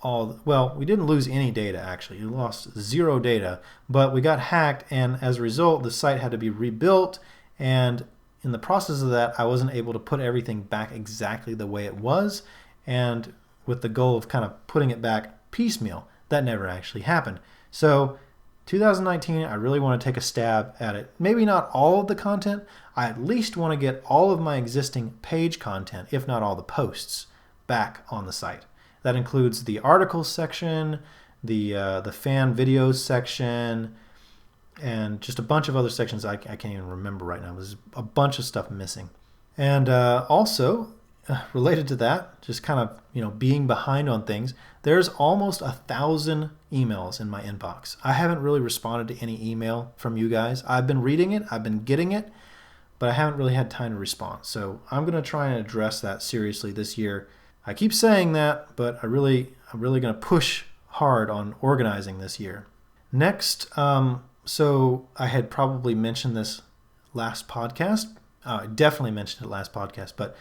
we didn't lose any data actually. We lost 0 data, but we got hacked, and as a result, the site had to be rebuilt, and in the process of that, I wasn't able to put everything back exactly the way it was, and with the goal of kind of putting it back piecemeal. That never actually happened. So 2019, I really want to take a stab at it. Maybe not all of the content. I at least want to get all of my existing page content, if not all the posts, back on the site. That includes the articles section, the fan videos section, and just a bunch of other sections I can't even remember right now. There's a bunch of stuff missing. And also, related to that, just kind of being behind on things, there's almost 1,000 emails in my inbox. I haven't really responded to any email from you guys. I've been reading it, I've been getting it, but I haven't really had time to respond. So I'm going to try and address that seriously this year. I keep saying that, but I'm really going to push hard on organizing this year. Next, so I had probably mentioned this last podcast. I definitely mentioned it last podcast, but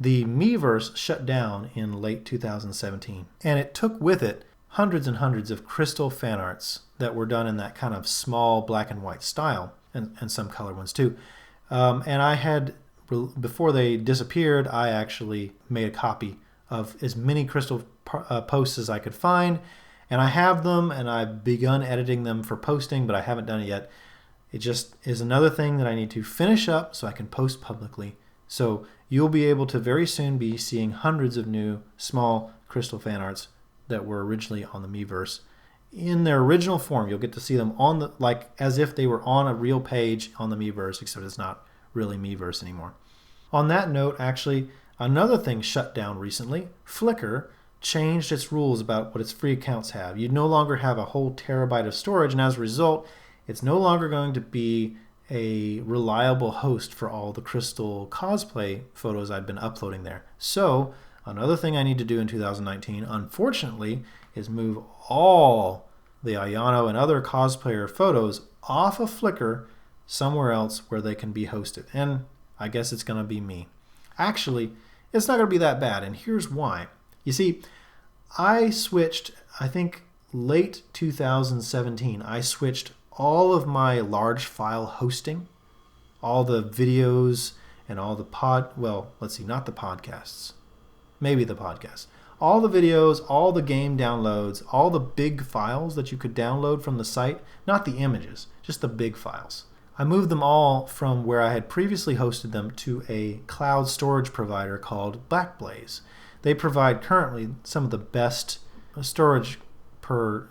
the Miiverse shut down in late 2017, and it took with it hundreds and hundreds of Krystal fan arts that were done in that kind of small black and white style, and some color ones too. And I had, before they disappeared, I actually made a copy of as many Krystal posts as I could find, and I have them, and I've begun editing them for posting, but I haven't done it yet. It just is another thing that I need to finish up so I can post publicly. So you'll be able to very soon be seeing hundreds of new small Krystal fan arts that were originally on the Miiverse in their original form. You'll get to see them on the, like as if they were on a real page on the Miiverse, except it's not really Miiverse anymore. On that note, actually, another thing shut down recently. Flickr changed its rules about what its free accounts have. You no longer have a whole terabyte of storage, and as a result, it's no longer going to be a reliable host for all the Krystal cosplay photos I've been uploading there. So another thing I need to do in 2019, unfortunately, is move all the Ayano and other cosplayer photos off of Flickr somewhere else where they can be hosted. And I guess it's going to be me. Actually, it's not going to be that bad, and here's why. You see, I switched, I think late 2017, I switched all of my large file hosting, all the videos and all the not the podcasts, maybe the podcasts, all the videos, all the game downloads, all the big files that you could download from the site, not the images, just the big files. I moved them all from where I had previously hosted them to a cloud storage provider called Backblaze. They provide currently some of the best storage per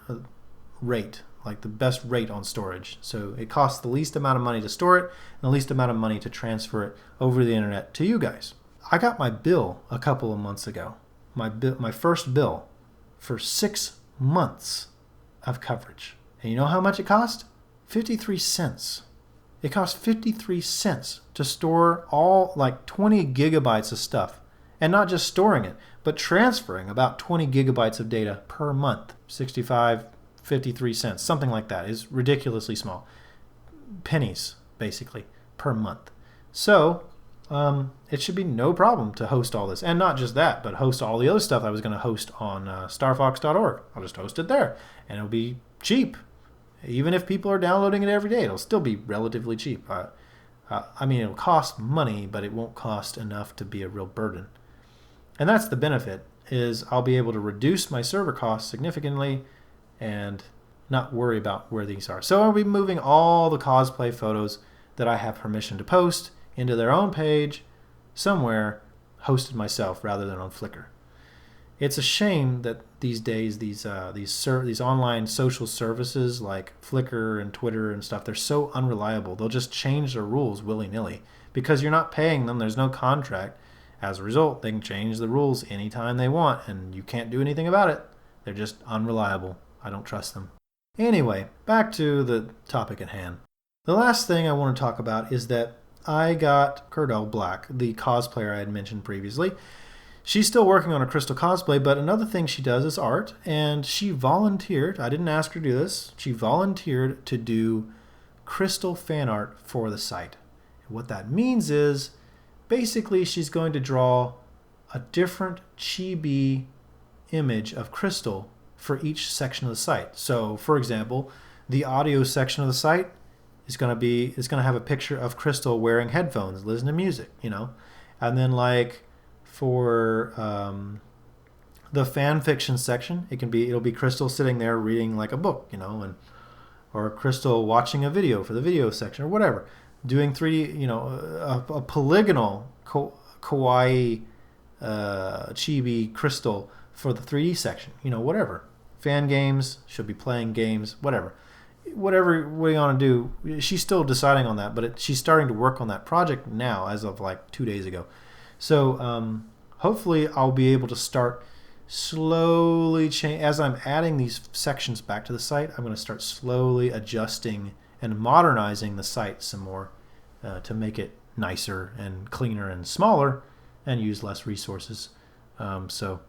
rate, like the best rate on storage. So it costs the least amount of money to store it and the least amount of money to transfer it over the internet to you guys. I got my bill a couple of months ago, my first bill for 6 months of coverage. And you know how much it cost? 53 cents. It cost 53 cents to store all like 20 gigabytes of stuff. And not just storing it, but transferring about 20 gigabytes of data per month. 53 cents, something like that. Is ridiculously small. Pennies, basically, per month. So it should be no problem to host all this. And not just that, but host all the other stuff I was going to host on starfox.org. I'll just host it there. And it'll be cheap. Even if people are downloading it every day, it'll still be relatively cheap. I mean, it'll cost money, but it won't cost enough to be a real burden. And that's the benefit, is I'll be able to reduce my server costs significantly and not worry about where these are. So I'll be moving all the cosplay photos that I have permission to post into their own page somewhere, hosted myself rather than on Flickr. It's a shame that these days these online social services like Flickr and Twitter and stuff, they're so unreliable. They'll just change their rules willy-nilly because you're not paying them. There's no contract. As a result, they can change the rules anytime they want, and you can't do anything about it. They're just unreliable. I don't trust them. Anyway, back to the topic at hand. The last thing I want to talk about is that I got Krystal Black, the cosplayer I had mentioned previously. She's still working on a Krystal cosplay, but another thing she does is art, and she volunteered. I didn't ask her to do this. She volunteered to do Krystal fan art for the site. And what that means is basically she's going to draw a different chibi image of Krystal for each section of the site. So, for example, the audio section of the site is going to have a picture of Krystal wearing headphones, listening to music, and then like for the fan fiction section, it'll be Krystal sitting there reading like a book, or Krystal watching a video for the video section or whatever, doing 3D, a polygonal kawaii chibi Krystal for the 3D section, whatever. Fan games, she'll be playing games, whatever we want to do. She's still deciding on that, but she's starting to work on that project now as of like 2 days ago. So hopefully I'll be able to start slowly as I'm adding these sections back to the site, I'm going to start slowly adjusting and modernizing the site some more to make it nicer and cleaner and smaller and use less resources. So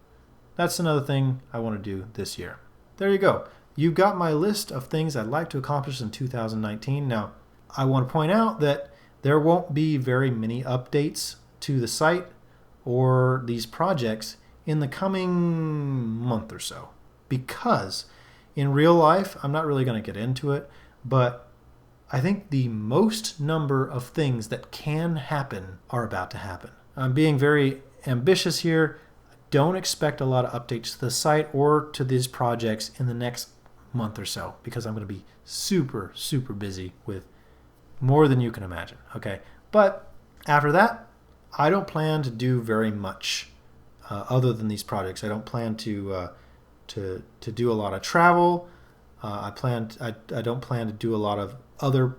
that's another thing I want to do this year. There you go. You've got my list of things I'd like to accomplish in 2019. Now, I want to point out that there won't be very many updates to the site or these projects in the coming month or so, because in real life, I'm not really going to get into it, but I think the most number of things that can happen are about to happen. I'm being very ambitious here. Don't expect a lot of updates to the site or to these projects in the next month or so, because I'm going to be super, super busy with more than you can imagine. Okay. But after that, I don't plan to do very much other than these projects. I don't plan to do a lot of travel. I don't plan to do a lot of other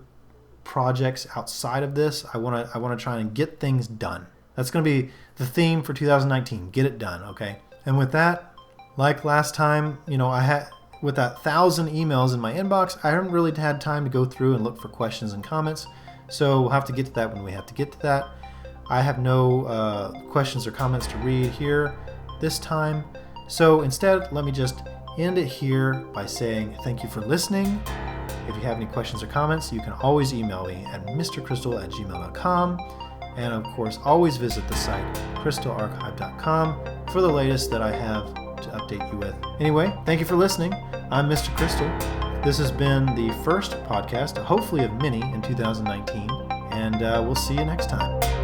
projects outside of this. I want to try and get things done. That's going to be the theme for 2019. Get it done. Okay. And with that, like last time, with that 1,000 emails in my inbox, I haven't really had time to go through and look for questions and comments. So we'll have to get to that when we have to get to that. I have no questions or comments to read here this time. So instead, let me just end it here by saying thank you for listening. If you have any questions or comments, you can always email me at mrkrystal@gmail.com. And of course, always visit the site crystalarchive.com for the latest that I have to update you with. Anyway, thank you for listening. I'm Mr. Krystal. This has been the first podcast, hopefully of many in 2019, and we'll see you next time.